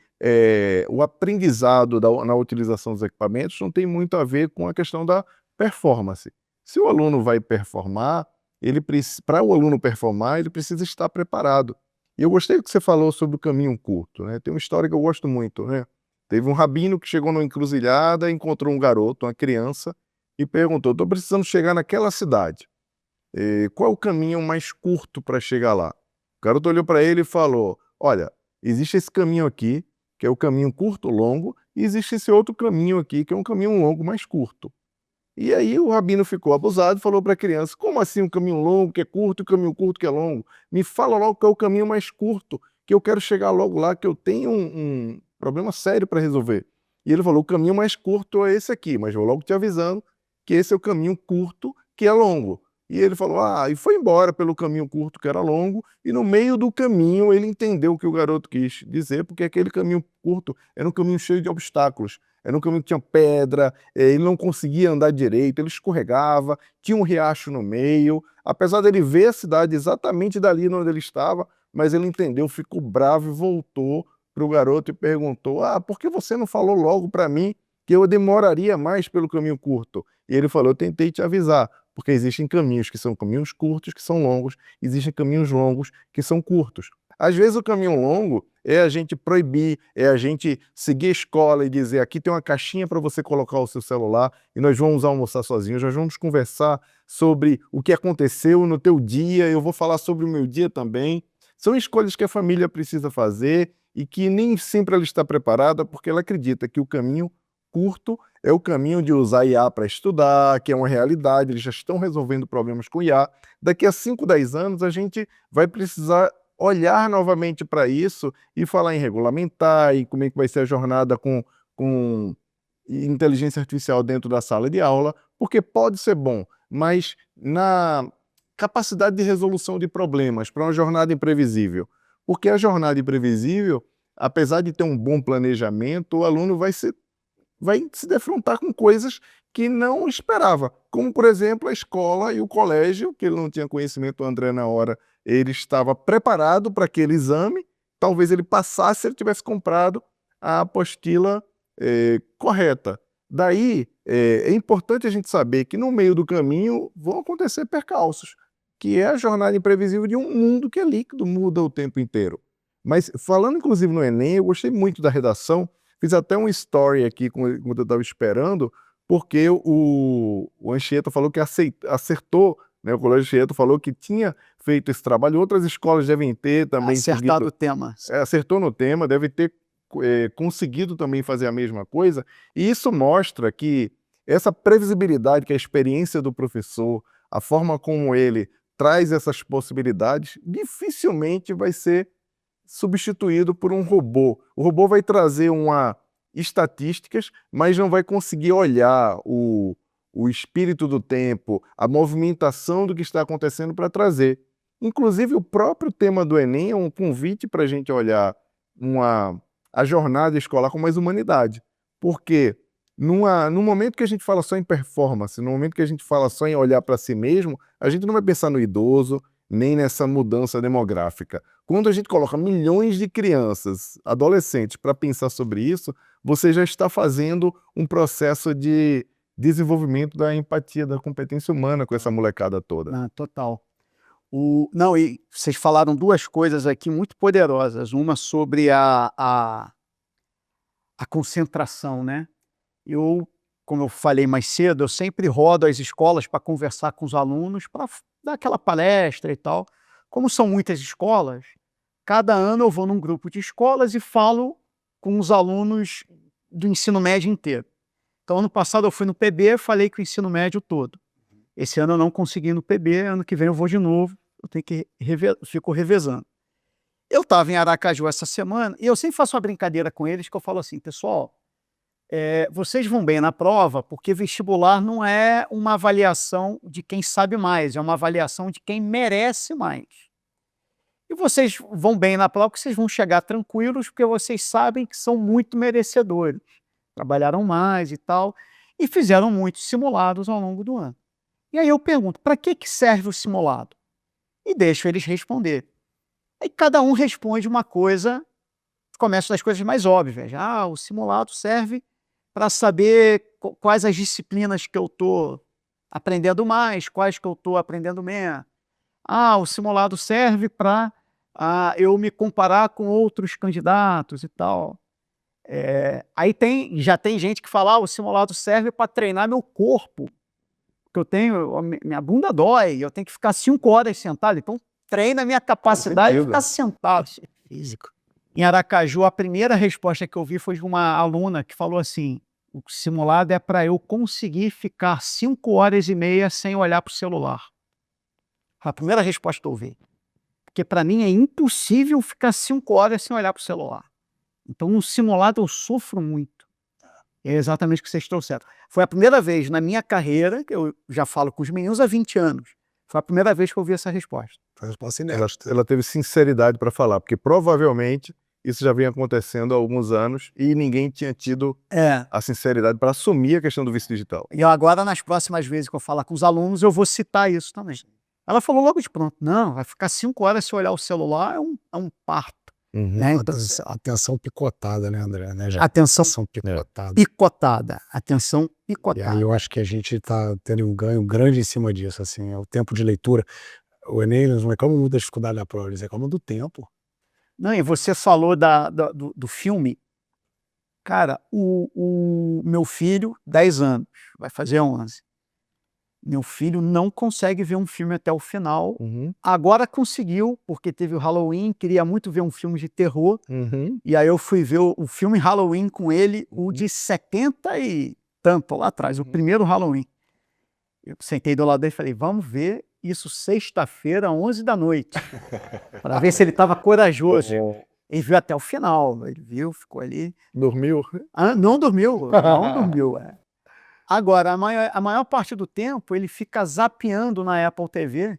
o aprendizado na utilização dos equipamentos não tem muito a ver com a questão da performance. Se o aluno vai performar, para o aluno performar, ele precisa estar preparado. E eu gostei do que você falou sobre o caminho curto. Né? Tem uma história que eu gosto muito. Né? Teve um rabino que chegou numa encruzilhada, encontrou um garoto, uma criança, e perguntou, estou precisando chegar naquela cidade. Qual é o caminho mais curto para chegar lá? O garoto olhou para ele e falou, olha, existe esse caminho aqui, que é o caminho curto, longo, e existe esse outro caminho aqui, que é um caminho longo, mais curto. E aí o rabino ficou abusado e falou para a criança, como assim um caminho longo que é curto e um caminho curto que é longo? Me fala logo qual é o caminho mais curto, que eu quero chegar logo lá, que eu tenho um problema sério para resolver. E ele falou, o caminho mais curto é esse aqui, mas vou logo te avisando que esse é o caminho curto que é longo. E ele falou, e foi embora pelo caminho curto que era longo, e no meio do caminho ele entendeu o que o garoto quis dizer, porque aquele caminho curto era um caminho cheio de obstáculos. Era um caminho que tinha pedra, ele não conseguia andar direito, ele escorregava, tinha um riacho no meio. Apesar dele ver a cidade exatamente dali onde ele estava, mas ele entendeu, ficou bravo e voltou para o garoto e perguntou, por que você não falou logo para mim que eu demoraria mais pelo caminho curto? E ele falou, eu tentei te avisar, porque existem caminhos que são caminhos curtos, que são longos, existem caminhos longos que são curtos. Às vezes o caminho longo é a gente proibir, é a gente seguir a escola e dizer, aqui tem uma caixinha para você colocar o seu celular e nós vamos almoçar sozinhos, nós vamos conversar sobre o que aconteceu no teu dia, eu vou falar sobre o meu dia também. São escolhas que a família precisa fazer e que nem sempre ela está preparada, porque ela acredita que o caminho curto é o caminho de usar IA para estudar, que é uma realidade, eles já estão resolvendo problemas com IA. Daqui a 5, 10 anos a gente vai precisar olhar novamente para isso e falar em regulamentar e como é que vai ser a jornada com inteligência artificial dentro da sala de aula, porque pode ser bom, mas na capacidade de resolução de problemas para uma jornada imprevisível. Porque a jornada imprevisível, apesar de ter um bom planejamento, o aluno vai se defrontar com coisas que não esperava, como, por exemplo, a escola e o colégio, que ele não tinha conhecimento, o André, na hora, ele estava preparado para aquele exame, talvez ele passasse se ele tivesse comprado a apostila correta. Daí, é importante a gente saber que no meio do caminho vão acontecer percalços, que é a jornada imprevisível de um mundo que é líquido, muda o tempo inteiro. Mas, falando inclusive no Enem, eu gostei muito da redação, fiz até um story aqui, quando eu estava esperando, porque o Anchieta falou que acertou, né? O Colégio Anchieta falou que tinha feito esse trabalho, outras escolas devem ter também
Acertado o tema.
acertou no tema, deve ter conseguido também fazer a mesma coisa, e isso mostra que essa previsibilidade, que a experiência do professor, a forma como ele traz essas possibilidades, dificilmente vai ser substituído por um robô. O robô vai trazer estatísticas, mas não vai conseguir olhar o espírito do tempo, a movimentação do que está acontecendo para trazer. Inclusive, o próprio tema do Enem é um convite para a gente olhar a jornada escolar com mais humanidade. Porque no momento que a gente fala só em performance, no momento que a gente fala só em olhar para si mesmo, a gente não vai pensar no idoso, nem nessa mudança demográfica. Quando a gente coloca milhões de crianças, adolescentes, para pensar sobre isso, você já está fazendo um processo de desenvolvimento da empatia, da competência humana com essa molecada toda.
Total. Não, e vocês falaram duas coisas aqui muito poderosas. Uma sobre a concentração, né? Como eu falei mais cedo, eu sempre rodo as escolas para conversar com os alunos, para dar aquela palestra e tal. Como são muitas escolas, cada ano eu vou num grupo de escolas e falo com os alunos do ensino médio inteiro. Então, ano passado eu fui no PB e falei com o ensino médio todo. Esse ano eu não consegui ir no PB, ano que vem eu vou de novo, eu tenho que fico revezando. Eu estava em Aracaju essa semana e eu sempre faço uma brincadeira com eles que eu falo assim, pessoal, vocês vão bem na prova porque vestibular não é uma avaliação de quem sabe mais, é uma avaliação de quem merece mais. E vocês vão bem na prova porque vocês vão chegar tranquilos porque vocês sabem que são muito merecedores, trabalharam mais e tal, e fizeram muitos simulados ao longo do ano. E aí eu pergunto, para que serve o simulado? E deixo eles responder. Aí cada um responde uma coisa, começo das coisas mais óbvias. O simulado serve para saber quais as disciplinas que eu estou aprendendo mais, quais que eu estou aprendendo menos. O simulado serve para eu me comparar com outros candidatos e tal. Aí já tem gente que fala, o simulado serve para treinar meu corpo, porque minha bunda dói, eu tenho que ficar 5 horas sentado, então treina a minha capacidade de ficar sentado.
Físico.
Em Aracaju, a primeira resposta que eu vi foi de uma aluna que falou assim: o simulado é para eu conseguir ficar 5 horas e meia sem olhar para o celular. Foi a primeira resposta que eu ouvi. Porque para mim é impossível ficar 5 horas sem olhar para o celular. Então, no simulado eu sofro muito. É exatamente o que vocês trouxeram. Foi a primeira vez na minha carreira, que eu já falo com os meninos há 20 anos, foi a primeira vez que eu ouvi essa resposta.
Foi a resposta
Ela,
inédita.
ela teve sinceridade para falar, porque provavelmente isso já vinha acontecendo há alguns anos e ninguém tinha tido a sinceridade para assumir a questão do vício digital.
E agora, nas próximas vezes que eu falar com os alunos, eu vou citar isso também. Ela falou logo de pronto: não, vai ficar 5 horas se olhar o celular, é um parto. Né? Então,
Atenção picotada, né, André? Né,
atenção
picotada.
picotada. Atenção
E
picotada.
aí eu acho que a gente está tendo um ganho grande em cima disso, assim, é o tempo de leitura. O Enem, eles não reclamam muito da dificuldade da prova, eles reclamam do tempo.
Não, e você falou do filme. Cara, o meu filho, 10 anos, vai fazer 11. Meu filho não consegue ver um filme até o final. Agora conseguiu, porque teve o Halloween, queria muito ver um filme de terror. E aí eu fui ver o filme Halloween com ele, o de 70 e tanto lá atrás, o primeiro Halloween. Eu sentei do lado dele e falei: vamos ver isso sexta-feira, 11 da noite, para ver se ele estava corajoso. Ele viu até o final, ele viu, ficou ali.
Dormiu?
Não dormiu, não dormiu. Agora, a maior parte do tempo ele fica zapeando na Apple TV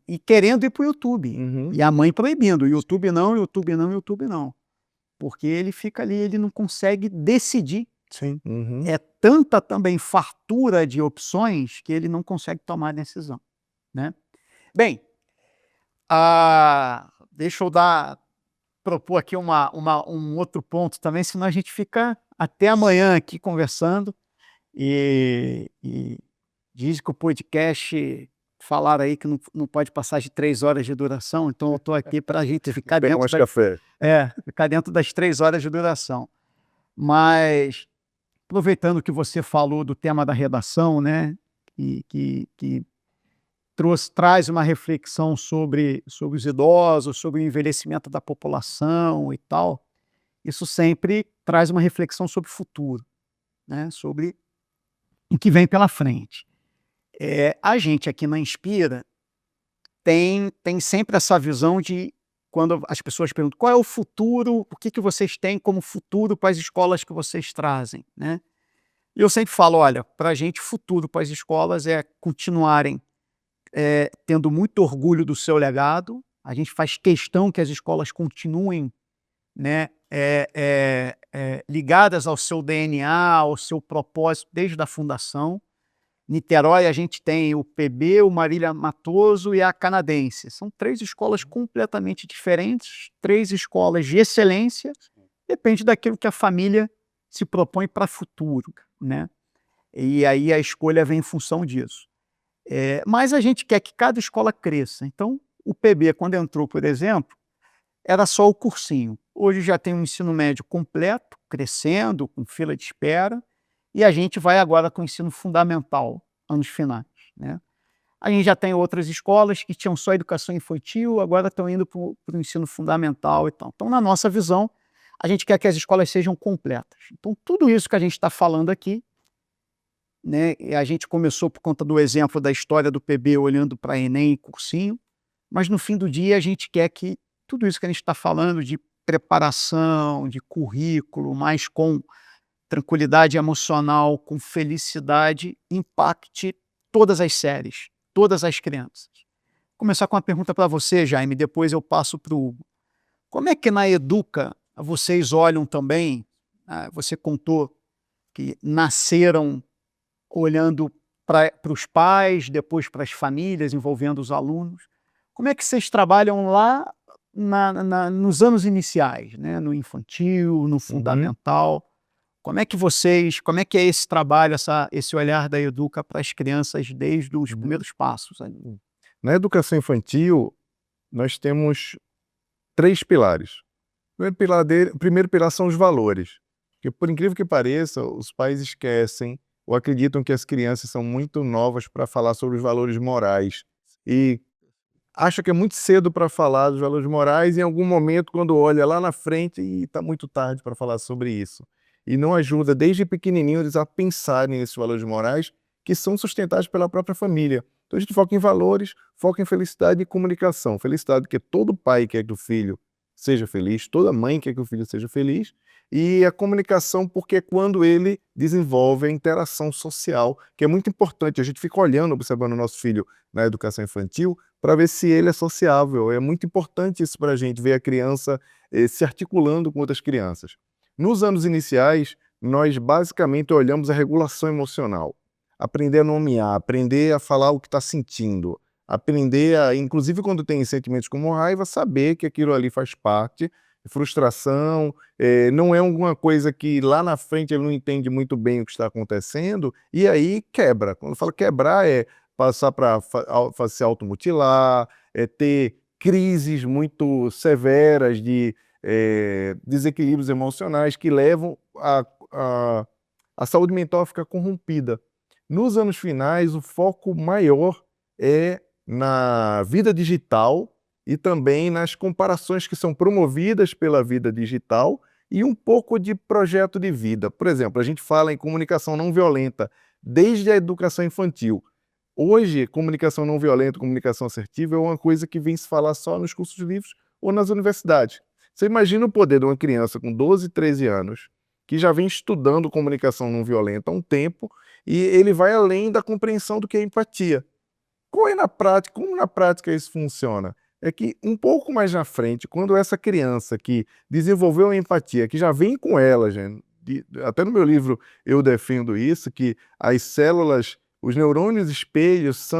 e querendo ir para o YouTube. E a mãe proibindo: YouTube não, YouTube não, YouTube não. Porque ele fica ali, ele não consegue decidir.
Sim.
É tanta também fartura de opções que ele não consegue tomar decisão. Né? Bem, deixa eu propor aqui um outro ponto também, senão a gente fica até amanhã aqui conversando. E diz que o podcast falaram aí que não pode passar de 3 horas de duração, então eu estou aqui para a gente ficar
Pega
dentro,
mais café.
ficar dentro das 3 horas de duração. Mas, aproveitando que você falou do tema da redação, né, que traz uma reflexão sobre os idosos, sobre o envelhecimento da população e tal, isso sempre traz uma reflexão sobre o futuro, né, sobre o que vem pela frente. A gente aqui na Inspira tem sempre essa visão de, quando as pessoas perguntam qual é o futuro, o que vocês têm como futuro para as escolas que vocês trazem, né? E eu sempre falo: olha, para a gente, futuro para as escolas é continuarem tendo muito orgulho do seu legado. A gente faz questão que as escolas continuem, né, ligadas ao seu DNA, ao seu propósito desde a fundação. Niterói, a gente tem o PB, o Marília Matoso e a Canadense. São 3 escolas completamente diferentes, 3 escolas de excelência, depende daquilo que a família se propõe para o futuro, né? E aí a escolha vem em função disso. Mas a gente quer que cada escola cresça. Então, o PB, quando entrou, por exemplo, era só o cursinho. Hoje já tem um ensino médio completo, crescendo, com fila de espera, e a gente vai agora com o ensino fundamental, anos finais, né? A gente já tem outras escolas que tinham só educação infantil, agora estão indo para o ensino fundamental e tal. Então, na nossa visão, a gente quer que as escolas sejam completas. Então, tudo isso que a gente está falando aqui, né, a gente começou por conta do exemplo da história do PB olhando para Enem e cursinho, mas no fim do dia a gente quer que tudo isso que a gente está falando de preparação, de currículo, mas com tranquilidade emocional, com felicidade, impacte todas as séries, todas as crianças. Vou começar com uma pergunta para você, Jaime, depois eu passo para o Hugo. Como é que na Educa vocês olham também, você contou que nasceram olhando para os pais, depois para as famílias, envolvendo os alunos. Como é que vocês trabalham lá nos anos iniciais, né? No infantil, no fundamental? Como é que é esse trabalho, esse olhar da Educa para as crianças desde os primeiros passos?
Na educação infantil, nós temos 3 pilares. O primeiro pilar são os valores. Porque, por incrível que pareça, os pais esquecem ou acreditam que as crianças são muito novas para falar sobre os valores morais. E acha que é muito cedo para falar dos valores morais, e em algum momento, quando olha lá na frente, e está muito tarde para falar sobre isso. E não ajuda, desde pequenininho, eles a pensarem nesses valores morais que são sustentados pela própria família. Então a gente foca em valores, foca em felicidade e comunicação. Felicidade, que todo pai quer que o filho seja feliz, toda mãe quer que o filho seja feliz, e a comunicação, porque é quando ele desenvolve a interação social, que é muito importante. A gente fica olhando, observando o nosso filho na educação infantil, para ver se ele é sociável. É muito importante isso para a gente, ver a criança se articulando com outras crianças. Nos anos iniciais, nós basicamente olhamos a regulação emocional. Aprender a nomear, aprender a falar o que está sentindo, aprender a, inclusive quando tem sentimentos como raiva, saber que aquilo ali faz parte, frustração, não é alguma coisa que lá na frente ele não entende muito bem o que está acontecendo, e aí quebra. Quando eu falo quebrar, é passar para se automutilar, ter crises muito severas de desequilíbrios emocionais que levam a saúde mental a ficar corrompida. Nos anos finais, o foco maior é na vida digital e também nas comparações que são promovidas pela vida digital e um pouco de projeto de vida. Por exemplo, a gente fala em comunicação não violenta desde a educação infantil. Hoje, comunicação não violenta, comunicação assertiva é uma coisa que vem se falar só nos cursos livres ou nas universidades. Você imagina o poder de uma criança com 12, 13 anos, que já vem estudando comunicação não violenta há um tempo, e ele vai além da compreensão do que é empatia. Como na prática isso funciona? É que um pouco mais na frente, quando essa criança que desenvolveu a empatia, que já vem com ela, gente, até no meu livro eu defendo isso, que as células, os neurônios espelhos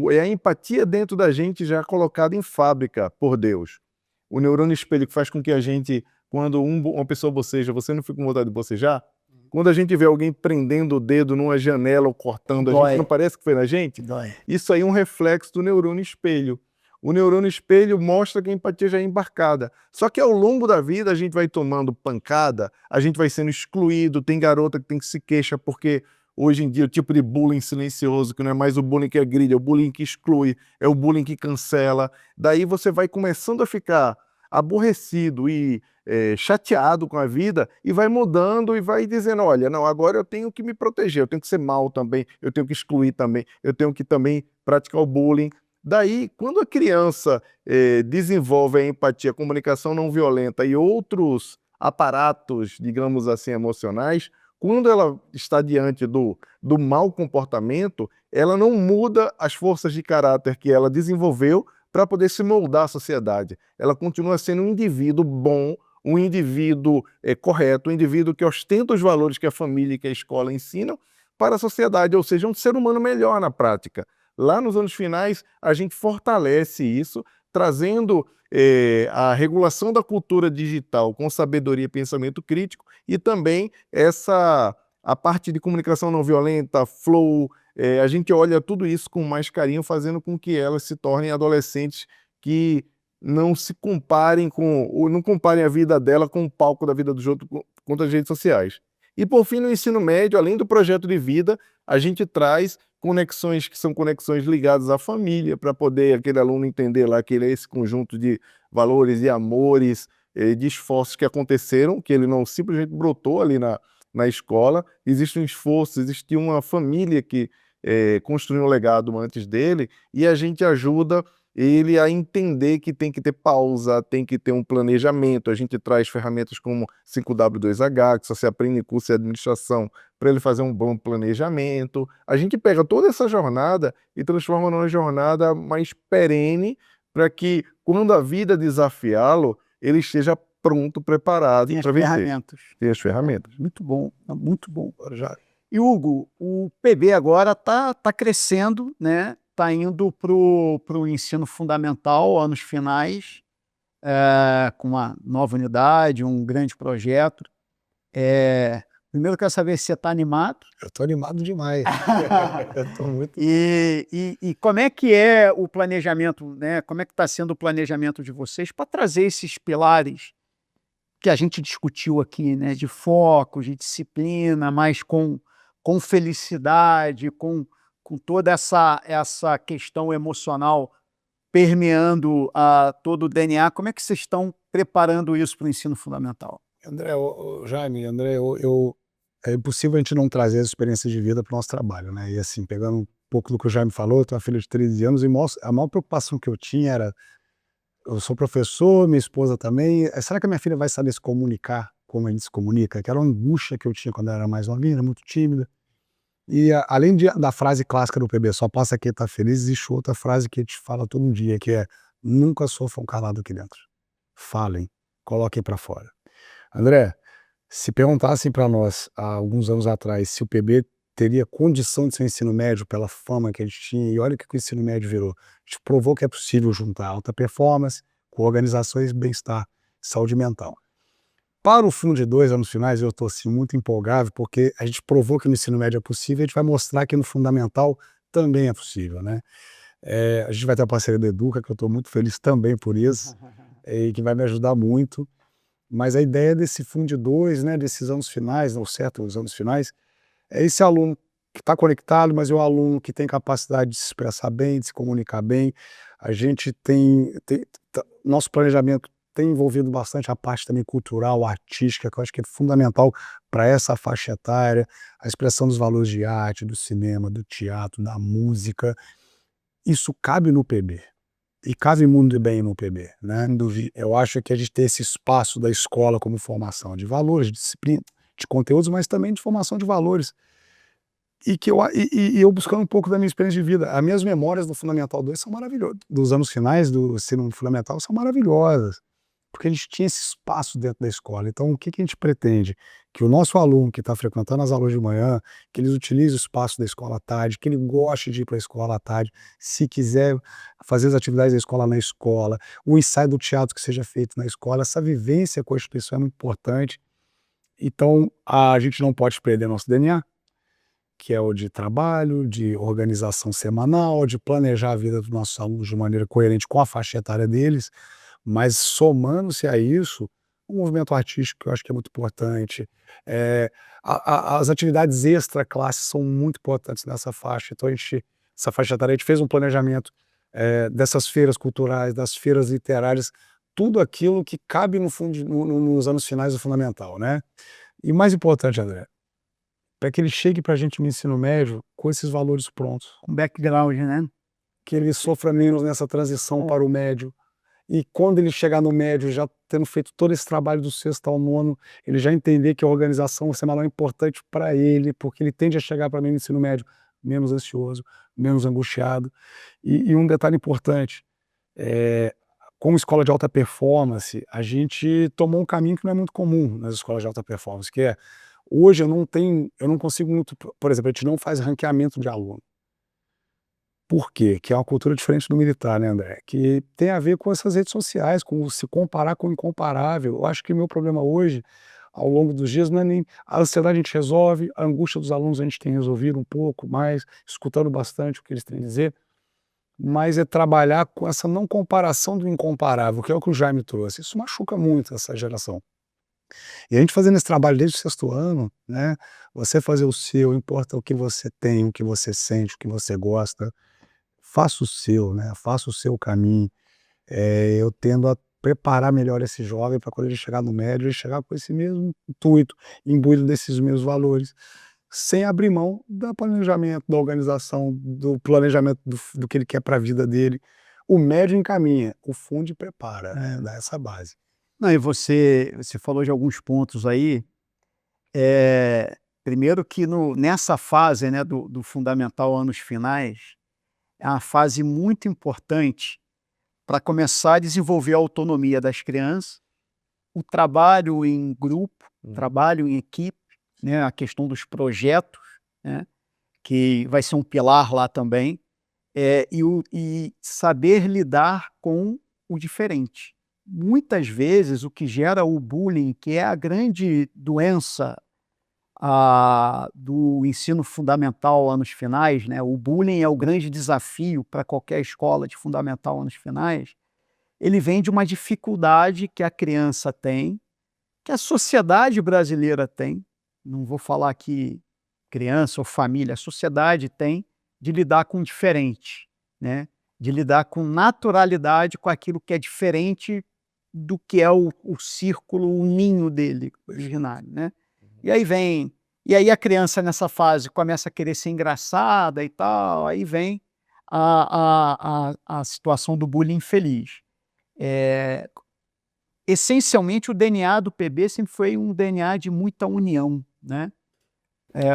é a empatia dentro da gente já colocada em fábrica por Deus. O neurônio espelho que faz com que a gente, quando uma pessoa boceja, você não fica com vontade de bocejar? Quando a gente vê alguém prendendo o dedo numa janela ou cortando, a gente não parece que foi na gente?
Dói.
Isso aí é um reflexo do neurônio espelho. O neurônio espelho mostra que a empatia já é embarcada. Só que ao longo da vida a gente vai tomando pancada, a gente vai sendo excluído, tem garota que tem que se queixa porque hoje em dia o tipo de bullying silencioso, que não é mais o bullying que agride, é o bullying que exclui, é o bullying que cancela. Daí você vai começando a ficar aborrecido e chateado com a vida e vai mudando e vai dizendo, olha, não, agora eu tenho que me proteger, eu tenho que ser mal também, eu tenho que excluir também, eu tenho que também praticar o bullying. Daí, quando a criança desenvolve a empatia, a comunicação não violenta e outros aparatos, digamos assim, emocionais, quando ela está diante do mau comportamento, ela não muda as forças de caráter que ela desenvolveu para poder se moldar à sociedade. Ela continua sendo um indivíduo bom, um indivíduo correto, um indivíduo que ostenta os valores que a família e que a escola ensinam para a sociedade, ou seja, um ser humano melhor na prática. Lá nos anos finais, a gente fortalece isso, trazendo a regulação da cultura digital com sabedoria e pensamento crítico, e também a parte de comunicação não violenta, flow, a gente olha tudo isso com mais carinho, fazendo com que elas se tornem adolescentes que não se comparem não comparem a vida dela com o palco da vida dos outros contra as redes sociais. E por fim, no ensino médio, além do projeto de vida, a gente traz conexões que são conexões ligadas à família, para poder aquele aluno entender lá que ele é esse conjunto de valores e amores, de esforços que aconteceram, que ele não simplesmente brotou ali na escola. Existe um esforço, existe uma família que construiu um legado antes dele, e a gente ajuda ele a entender que tem que ter pausa, tem que ter um planejamento. A gente traz ferramentas como 5W2H, que só se aprende em curso de administração, para ele fazer um bom planejamento. A gente pega toda essa jornada e transforma numa jornada mais perene, para que, quando a vida desafiá-lo, ele esteja pronto, preparado para vencer. Tem as ferramentas.
Muito bom, muito bom. E Hugo, o PB agora está crescendo, né? Está indo para o ensino fundamental, anos finais, com uma nova unidade, um grande projeto. Primeiro eu quero saber se você está animado.
Eu estou animado demais. Eu estou muito...
E como é que é o planejamento, né? Como é que está sendo o planejamento de vocês para trazer esses pilares que a gente discutiu aqui, né? De foco, de disciplina, mas com felicidade, com toda essa questão emocional permeando a todo o DNA. Como é que vocês estão preparando isso para o ensino fundamental?
André, Jaime, André, é impossível a gente não trazer as experiências de vida para o nosso trabalho, né? E assim, pegando um pouco do que o Jaime falou, eu tenho uma filha de 13 anos e a maior preocupação que eu tinha era, eu sou professor, minha esposa também, será que a minha filha vai saber se comunicar como a gente se comunica? Que era uma angústia que eu tinha quando ela era mais novinha, era muito tímida. E além da frase clássica do PB, só passa quem tá feliz, existe outra frase que a gente fala todo dia, que é: nunca sofram calado aqui dentro. Falem, coloquem para fora. André, se perguntassem para nós, há alguns anos atrás, se o PB teria condição de ser ensino médio pela fama que a gente tinha, e olha o que o ensino médio virou. A gente provou que é possível juntar alta performance com organizações de bem-estar, saúde mental. Para o fundo de 2 anos finais, eu estou assim, muito empolgado, porque a gente provou que no ensino médio é possível, e a gente vai mostrar que no fundamental também é possível, né? A gente vai ter a parceria do Educa, que eu estou muito feliz também por isso, e que vai me ajudar muito. Mas a ideia desse fundo de 2, né, desses anos finais, ou certo, os anos finais, é esse aluno que está conectado, mas é um aluno que tem capacidade de se expressar bem, de se comunicar bem. A gente nosso planejamento tem envolvido bastante a parte também cultural, artística, que eu acho que é fundamental para essa faixa etária, a expressão dos valores de arte, do cinema, do teatro, da música. Isso cabe no PB. E cabe muito bem no PB, né? Eu acho que a gente tem esse espaço da escola como formação de valores, de disciplina, de conteúdos, mas também de formação de valores. E que eu buscando um pouco da minha experiência de vida. As minhas memórias do Fundamental 2 são maravilhosas. Dos anos finais do ensino fundamental são maravilhosas. Porque a gente tinha esse espaço dentro da escola. Então, o que a gente pretende? Que o nosso aluno que está frequentando as aulas de manhã, que ele utilize o espaço da escola à tarde, que ele goste de ir para a escola à tarde, se quiser fazer as atividades da escola na escola, o ensaio do teatro que seja feito na escola, essa vivência com a instituição é muito importante. Então, a gente não pode perder nosso DNA, que é o de trabalho, de organização semanal, de planejar a vida dos nossos alunos de maneira coerente com a faixa etária deles, mas somando-se a isso, o movimento artístico, que eu acho que é muito importante, as atividades extra-classe são muito importantes nessa faixa. Então, essa faixa etária, a gente fez um planejamento dessas feiras culturais, das feiras literárias, tudo aquilo que cabe nos anos finais do fundamental, né? E mais importante, André, para que ele chegue para a gente no ensino médio com esses valores prontos.
Um background, né?
Que ele sofra menos nessa transição para o médio. E quando ele chegar no médio, já tendo feito todo esse trabalho do 6º ao 9º, ele já entender que a organização semanal é importante para ele, porque ele tende a chegar para mim no ensino médio menos ansioso, menos angustiado. E um detalhe importante, como escola de alta performance, a gente tomou um caminho que não é muito comum nas escolas de alta performance, que é, hoje eu não consigo muito, por exemplo, a gente não faz ranqueamento de aluno. Por quê? Que é uma cultura diferente do militar, né, André? Que tem a ver com essas redes sociais, com se comparar com o incomparável. Eu acho que o meu problema hoje, ao longo dos dias, não é nem a ansiedade a gente resolve, a angústia dos alunos a gente tem resolvido um pouco mais, escutando bastante o que eles têm a dizer, mas é trabalhar com essa não comparação do incomparável, que é o que o Jaime trouxe. Isso machuca muito essa geração. E a gente fazendo esse trabalho desde o 6º ano, né? Você fazer o seu, importa o que você tem, o que você sente, o que você gosta. Faça o seu, né? Faça o seu caminho. Eu tendo a preparar melhor esse jovem para quando ele chegar no médio, ele chegar com esse mesmo intuito, imbuído desses mesmos valores, sem abrir mão do planejamento, da organização, do planejamento do que ele quer para a vida dele. O médio encaminha, o fundo prepara, né? Dá essa base.
Não, e você falou de alguns pontos aí. Primeiro que nessa fase, né, do fundamental anos finais, é uma fase muito importante para começar a desenvolver a autonomia das crianças, o trabalho em grupo, trabalho em equipe, né, a questão dos projetos, né, que vai ser um pilar lá também, e saber lidar com o diferente. Muitas vezes o que gera o bullying, que é a grande doença do ensino fundamental anos finais, né? O bullying é o grande desafio para qualquer escola de fundamental anos finais. Ele vem de uma dificuldade que a criança tem, que a sociedade brasileira tem, não vou falar aqui criança ou família, a sociedade tem, de lidar com o diferente, né? de lidar com naturalidade com aquilo que é diferente do que é o círculo, o ninho dele originário, né? E aí a criança nessa fase começa a querer ser engraçada e tal, aí vem a situação do bullying infeliz. Essencialmente o DNA do PB sempre foi um DNA de muita união, né?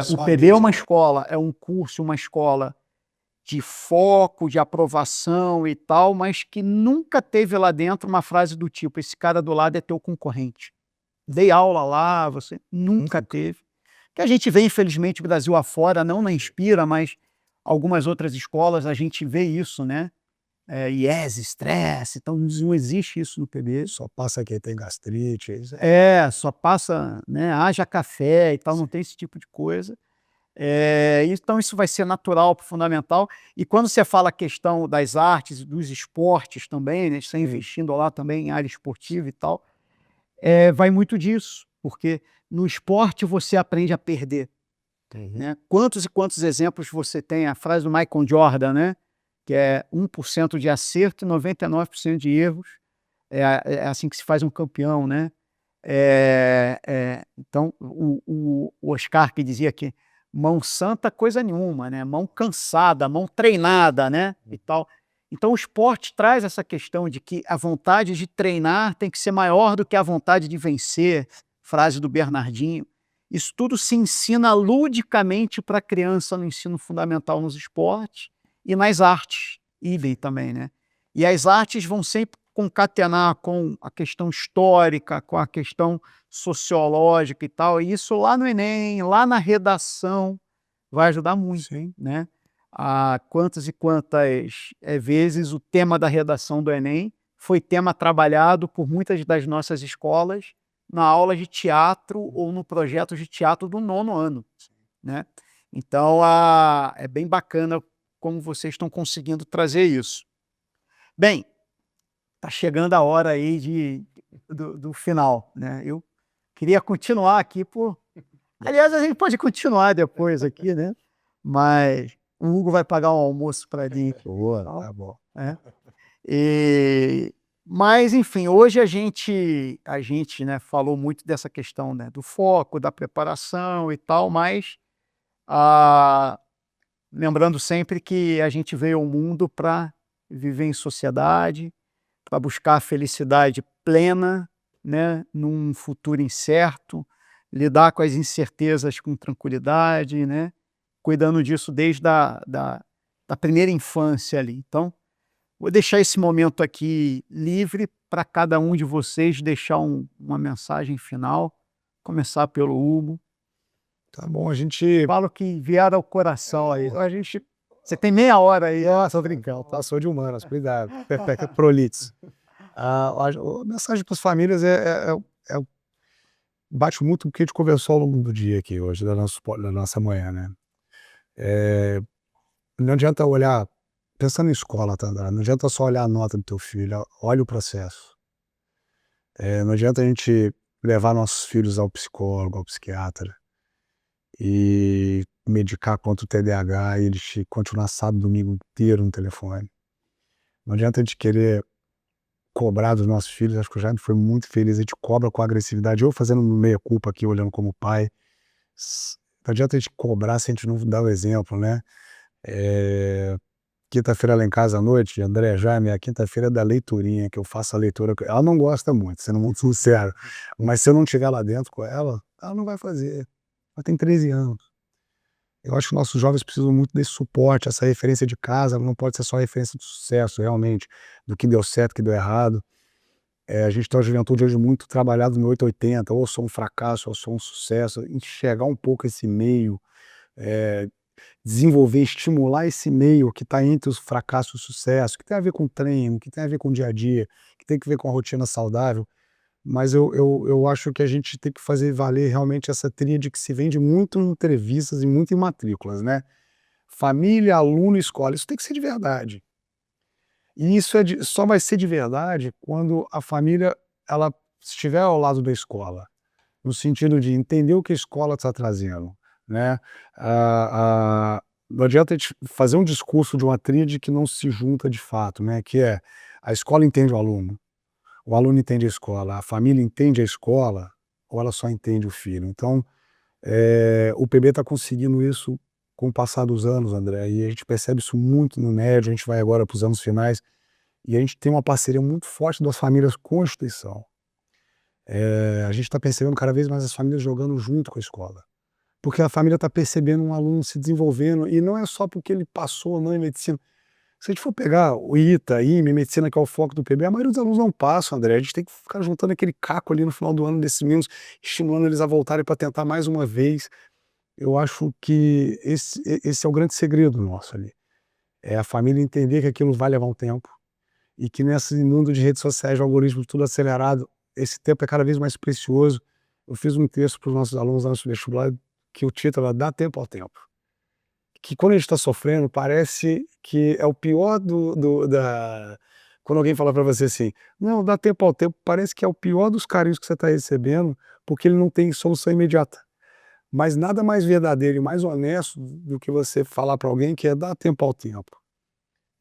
O PB é uma escola, é um curso, uma escola de foco, de aprovação e tal, mas que nunca teve lá dentro uma frase do tipo: esse cara do lado é teu concorrente. Dei aula lá, você nunca teve. Que a gente vê, infelizmente, Brasil afora, não na Inspira, mas algumas outras escolas, a gente vê isso, né? IES, estresse, então não existe isso no PB.
Só passa quem tem gastrite. Isso
Só passa, né? Haja café e tal, não tem esse tipo de coisa. Então isso vai ser natural para o fundamental. E quando você fala a questão das artes e dos esportes também, né? Está investindo lá também em área esportiva e tal, vai muito disso, porque no esporte você aprende a perder, né? Quantos e quantos exemplos você tem? A frase do Michael Jordan, né? Que é 1% de acerto e 99% de erros. É assim que se faz um campeão, né? Então, o Oscar que dizia que mão santa coisa nenhuma, né? Mão cansada, mão treinada, né? E tal. Então, o esporte traz essa questão de que a vontade de treinar tem que ser maior do que a vontade de vencer, frase do Bernardinho. Isso tudo se ensina ludicamente para a criança no ensino fundamental nos esportes e nas artes, idem também, né? E as artes vão sempre concatenar com a questão histórica, com a questão sociológica e tal, e isso lá no Enem, lá na redação, vai ajudar muito,
Sim.
né? Quantas e quantas vezes o tema da redação do Enem foi tema trabalhado por muitas das nossas escolas na aula de teatro ou no projeto de teatro do 9º ano, né? Então, é bem bacana como vocês estão conseguindo trazer isso. Bem, tá chegando a hora aí do final, né? Eu queria continuar aqui Aliás, a gente pode continuar depois aqui, né? Mas o Hugo vai pagar um almoço para mim.
Boa, tá bom.
Mas, enfim, hoje a gente, né, falou muito dessa questão, né, do foco, da preparação e tal, mas lembrando sempre que a gente veio ao mundo para viver em sociedade, para buscar a felicidade plena, né, num futuro incerto, lidar com as incertezas com tranquilidade, né, cuidando disso desde da primeira infância ali. Então, vou deixar esse momento aqui livre para cada um de vocês deixar uma mensagem final, começar pelo Hugo.
Tá bom, a gente...
Falo que vier ao coração aí. Você tem meia hora aí.
Nossa, tô brincando, tá? Sou de humanas, cuidado. Prolitz. A mensagem para as famílias bate muito com o que a gente conversou ao longo do dia aqui hoje, da nossa manhã, né? Não adianta olhar, pensando em escola, tá? Não adianta só olhar a nota do teu filho, olha o processo. Não adianta a gente levar nossos filhos ao psicólogo, ao psiquiatra e medicar contra o TDAH e eles continuar sábado, domingo inteiro no telefone. Não adianta a gente querer cobrar dos nossos filhos, acho que o Jaime foi muito feliz, a gente cobra com agressividade, eu fazendo meia-culpa aqui, olhando como pai. Não adianta a gente cobrar se a gente não dá o exemplo, né? Quinta-feira lá em casa à noite, André, Jaime, a quinta-feira é da leiturinha, que eu faço a leitura. Ela não gosta muito, sendo muito sincero, mas se eu não estiver lá dentro com ela, ela não vai fazer. Ela tem 13 anos. Eu acho que nossos jovens precisam muito desse suporte, essa referência de casa, não pode ser só referência de sucesso, realmente, do que deu certo, que deu errado. A gente tem uma juventude hoje muito trabalhada no 880, ou sou um fracasso, ou sou um sucesso, enxergar um pouco esse meio, desenvolver, estimular esse meio que está entre os fracassos e o sucesso, que tem a ver com treino, que tem a ver com o dia a dia, que tem a ver com a rotina saudável, mas eu acho que a gente tem que fazer valer realmente essa tríade que se vende muito em entrevistas e muito em matrículas, né? Família, aluno, escola, isso tem que ser de verdade. E isso só vai ser de verdade quando a família ela estiver ao lado da escola, no sentido de entender o que a escola está trazendo, né? não adianta a gente fazer um discurso de uma tríade que não se junta de fato, né, que é, a escola entende o aluno entende a escola, a família entende a escola, ou ela só entende o filho. Então, o PB está conseguindo isso com o passar dos anos, André, e a gente percebe isso muito no médio, a gente vai agora para os anos finais, e a gente tem uma parceria muito forte das famílias com a instituição. A gente está percebendo cada vez mais as famílias jogando junto com a escola, porque a família está percebendo um aluno se desenvolvendo, e não é só porque ele passou ou não em medicina. Se a gente for pegar o ITA, IME, medicina, que é o foco do PB, a maioria dos alunos não passam, André. A gente tem que ficar juntando aquele caco ali no final do ano desses meninos, estimulando eles a voltarem para tentar mais uma vez. Eu acho que esse é o grande segredo nosso ali. É a família entender que aquilo vai levar um tempo e que nesse mundo de redes sociais, de algoritmos, tudo acelerado, esse tempo é cada vez mais precioso. Eu fiz um texto para os nossos alunos lá no vestibular que o título é Dá Tempo ao Tempo. Que quando a gente está sofrendo, parece que é o pior quando alguém fala para você assim, não, dá tempo ao tempo, parece que é o pior dos carinhos que você está recebendo, porque ele não tem solução imediata. Mas nada mais verdadeiro e mais honesto do que você falar para alguém que é dar tempo ao tempo.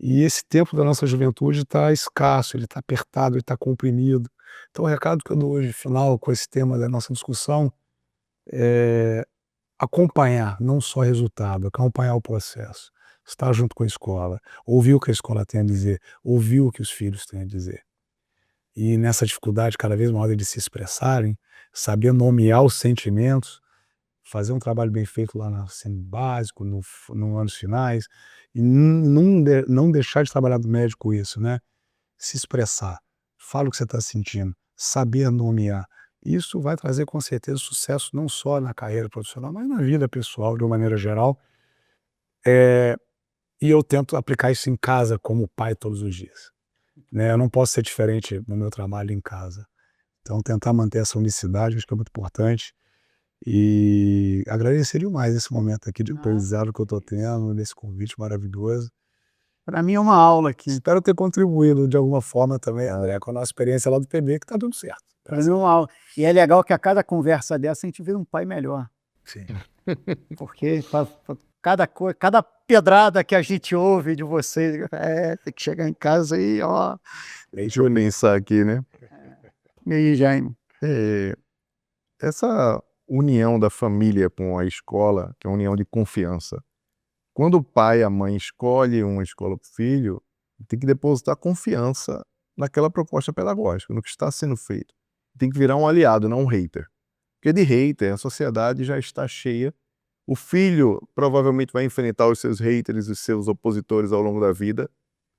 E esse tempo da nossa juventude está escasso, ele está apertado, ele está comprimido. Então o recado que eu dou hoje, final, com esse tema da nossa discussão, é acompanhar, não só resultado, acompanhar o processo, estar junto com a escola, ouvir o que a escola tem a dizer, ouvir o que os filhos têm a dizer. E nessa dificuldade cada vez maior de se expressarem, saber nomear os sentimentos, fazer um trabalho bem feito lá no ensino básico, no anos finais, e não deixar de trabalhar do médico isso, né? Se expressar, fala o que você está sentindo, saber nomear. Isso vai trazer com certeza sucesso não só na carreira profissional, mas na vida pessoal de uma maneira geral. E eu tento aplicar isso em casa como pai todos os dias, né? Eu não posso ser diferente no meu trabalho em casa. Então tentar manter essa unicidade acho que é muito importante. E agradecer demais esse momento aqui de aprendizado que eu estou tendo, nesse convite maravilhoso.
Para mim é uma aula aqui.
Espero ter contribuído de alguma forma também, André, com a nossa experiência lá do PB, que está tudo certo.
Para mim é uma aula. E é legal que a cada conversa dessa a gente vira um pai melhor.
Sim.
Porque cada pedrada que a gente ouve de vocês, tem que chegar em casa aí, ó.
Deixa eu pensar aqui, né?
E aí, Jaime?
Essa união da família com a escola, que é uma união de confiança. Quando o pai e a mãe escolhem uma escola para o filho, tem que depositar confiança naquela proposta pedagógica, no que está sendo feito. Tem que virar um aliado, não um hater. Porque de hater, a sociedade já está cheia. O filho provavelmente vai enfrentar os seus haters, os seus opositores ao longo da vida.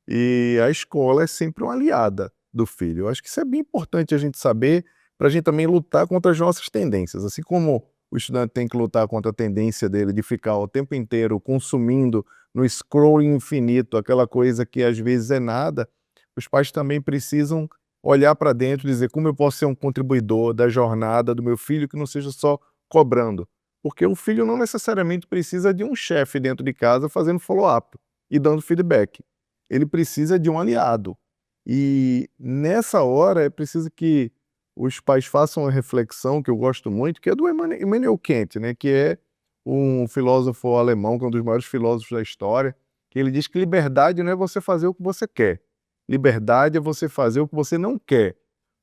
E a escola é sempre uma aliada do filho. Eu acho que isso é bem importante a gente saber, para a gente também lutar contra as nossas tendências. Assim como o estudante tem que lutar contra a tendência dele de ficar o tempo inteiro consumindo no scrolling infinito, aquela coisa que às vezes é nada, os pais também precisam olhar para dentro e dizer como eu posso ser um contribuidor da jornada do meu filho que não seja só cobrando. Porque o filho não necessariamente precisa de um chefe dentro de casa fazendo follow-up e dando feedback. Ele precisa de um aliado. E nessa hora é preciso que os pais façam uma reflexão que eu gosto muito, que é do Immanuel Kant, né, que é um filósofo alemão, que é um dos maiores filósofos da história, que ele diz que liberdade não é você fazer o que você quer. Liberdade é você fazer o que você não quer.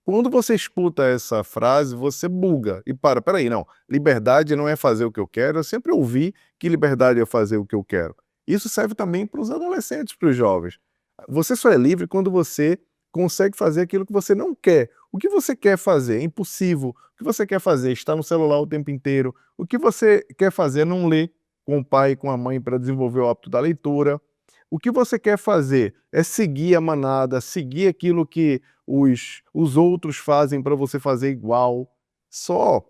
Quando você escuta essa frase, você buga e peraí, não, liberdade não é fazer o que eu quero, eu sempre ouvi que liberdade é fazer o que eu quero. Isso serve também para os adolescentes, para os jovens. Você só é livre quando você consegue fazer aquilo que você não quer. O que você quer fazer é impossível. O que você quer fazer é estar no celular o tempo inteiro. O que você quer fazer é não ler com o pai e com a mãe para desenvolver o hábito da leitura. O que você quer fazer é seguir a manada, seguir aquilo que os outros fazem para você fazer igual. Só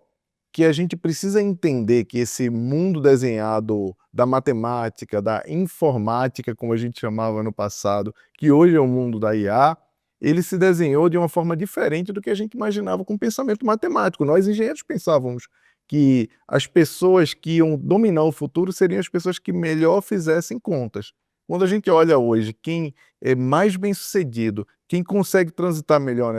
que a gente precisa entender que esse mundo desenhado da matemática, da informática, como a gente chamava no passado, que hoje é o mundo da IA, ele se desenhou de uma forma diferente do que a gente imaginava com o pensamento matemático. Nós, engenheiros, pensávamos que as pessoas que iam dominar o futuro seriam as pessoas que melhor fizessem contas. Quando a gente olha hoje, quem é mais bem-sucedido, quem consegue transitar melhor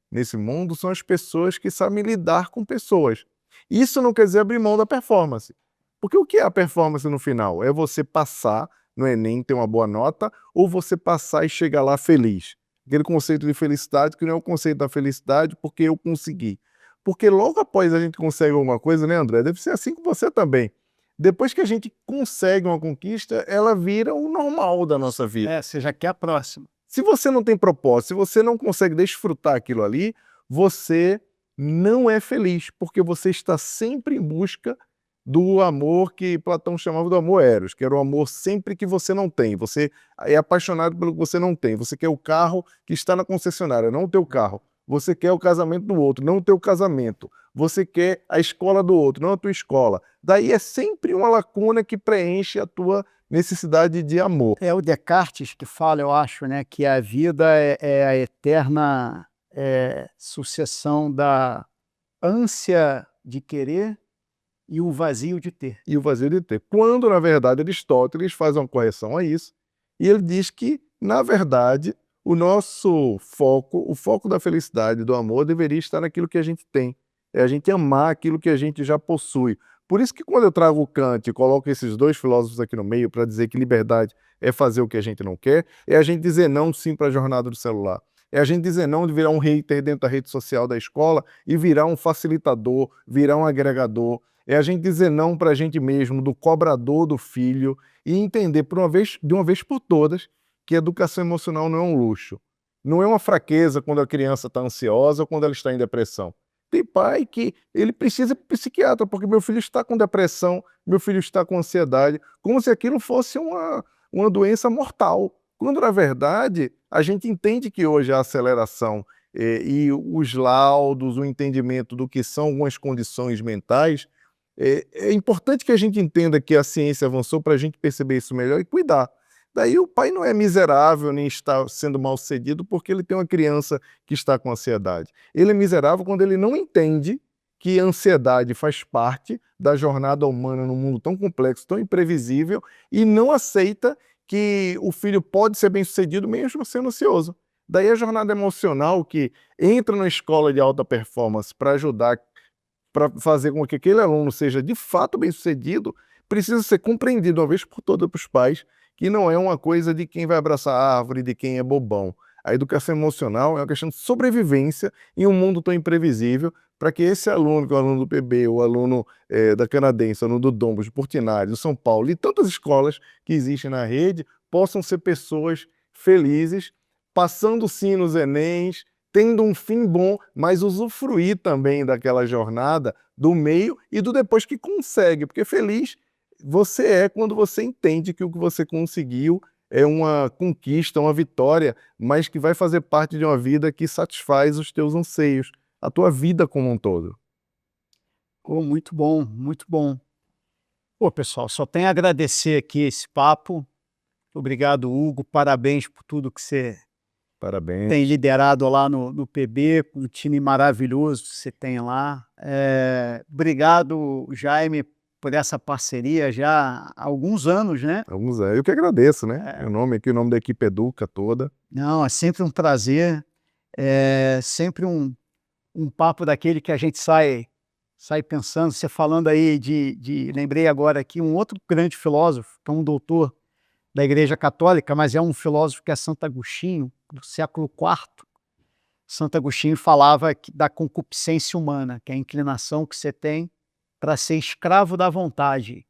nesse mundo, são as pessoas que sabem lidar com pessoas. Isso não quer dizer abrir mão da performance. Porque o que é a performance no final? É você passar no Enem, ter uma boa nota, ou você passar e chegar lá feliz? Aquele conceito de felicidade que não é o conceito da felicidade porque eu consegui. Porque logo após a gente consegue alguma coisa, né, André? Deve ser assim com você também. Depois que a gente consegue uma conquista, ela vira o normal da nossa vida.
Você já quer a próxima.
Se você não tem propósito, se você não consegue desfrutar aquilo ali, você não é feliz, porque você está sempre em busca do amor que Platão chamava do amor eros, que era o amor sempre que você não tem. Você é apaixonado pelo que você não tem. Você quer o carro que está na concessionária, não o teu carro. Você quer o casamento do outro, não o teu casamento. Você quer a escola do outro, não a tua escola. Daí é sempre uma lacuna que preenche a tua necessidade de amor.
É o Descartes que fala, eu acho, né, que a vida é a eterna sucessão da ânsia de querer e o vazio de ter.
E o vazio de ter. Quando, na verdade, Aristóteles faz uma correção a isso, e ele diz que, na verdade, o nosso foco, o foco da felicidade, do amor, deveria estar naquilo que a gente tem. É a gente amar aquilo que a gente já possui. Por isso que quando eu trago o Kant e coloco esses dois filósofos aqui no meio para dizer que liberdade é fazer o que a gente não quer, é a gente dizer não sim para a jornada do celular. É a gente dizer não de virar um hater dentro da rede social da escola e virar um facilitador, virar um agregador. É a gente dizer não para a gente mesmo, do cobrador do filho, e entender de uma vez por todas que educação emocional não é um luxo. Não é uma fraqueza quando a criança está ansiosa ou quando ela está em depressão. Tem pai que ele precisa ir para o psiquiatra, porque meu filho está com depressão, meu filho está com ansiedade, como se aquilo fosse uma doença mortal. Quando, na verdade, a gente entende que hoje a aceleração e os laudos, o entendimento do que são algumas condições mentais, é importante que a gente entenda que a ciência avançou para a gente perceber isso melhor e cuidar. Daí o pai não é miserável nem está sendo mal sucedido porque ele tem uma criança que está com ansiedade. Ele é miserável quando ele não entende que a ansiedade faz parte da jornada humana num mundo tão complexo, tão imprevisível, e não aceita que o filho pode ser bem sucedido mesmo sendo ansioso. Daí a jornada emocional que entra na escola de alta performance para ajudar, para fazer com que aquele aluno seja de fato bem-sucedido, precisa ser compreendido uma vez por todas pelos pais, que não é uma coisa de quem vai abraçar a árvore, de quem é bobão. A educação emocional é uma questão de sobrevivência em um mundo tão imprevisível, para que esse aluno, que é o aluno do PB, o aluno da Canadense, o aluno do Dombos, do Portinari, do São Paulo e tantas escolas que existem na rede, possam ser pessoas felizes, passando sim nos Enems, tendo um fim bom, mas usufruir também daquela jornada, do meio e do depois que consegue, porque feliz você é quando você entende que o que você conseguiu é uma conquista, uma vitória, mas que vai fazer parte de uma vida que satisfaz os teus anseios, a tua vida como um todo.
Oh, muito bom, muito bom. Pô, pessoal, só tenho a agradecer aqui esse papo. Obrigado, Hugo. Parabéns por tudo que você
Parabéns.
tem liderado lá no PB, com um time maravilhoso que você tem lá. Obrigado, Jaime, por essa parceria já há alguns anos, né?
Eu que agradeço, né? O nome aqui, o nome da equipe Educa toda.
Não, é sempre um prazer, é sempre um papo daquele que a gente sai pensando. Você falando aí lembrei agora aqui, um outro grande filósofo, que é um doutor da Igreja Católica, mas é um filósofo que é Santo Agostinho, do século IV. Santo Agostinho falava da concupiscência humana, que é a inclinação que você tem para ser escravo da vontade,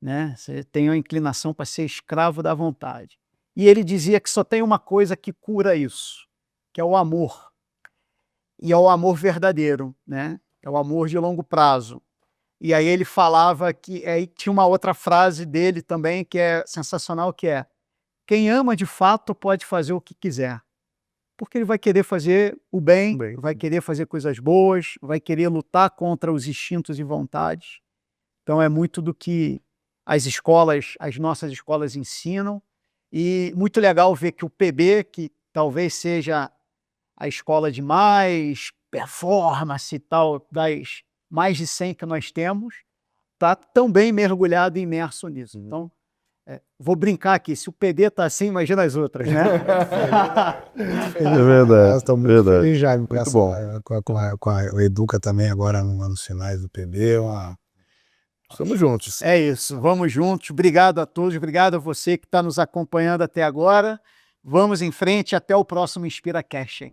né? Você tem a inclinação para ser escravo da vontade. E ele dizia que só tem uma coisa que cura isso, que é o amor. E é o amor verdadeiro, né? É o amor de longo prazo. E aí ele falava que aí tinha uma outra frase dele também que é sensacional, que é: quem ama de fato pode fazer o que quiser. Porque ele vai querer fazer o bem, vai querer fazer coisas boas, vai querer lutar contra os instintos e vontades. Então é muito do que as nossas escolas ensinam. E muito legal ver que o PB, que talvez seja a escola de mais performance e tal, das mais de 100 que nós temos, está também mergulhado e imerso nisso. Então, vou brincar aqui, se o PB está assim, imagina as outras, né?
É verdade.
Estou muito
verdade.
feliz já
Muito bom.
com a Educa também agora nos finais do PB,
Estamos juntos.
É isso, vamos juntos. Obrigado a todos, obrigado a você que está nos acompanhando até agora. Vamos em frente, até o próximo InspiraCast.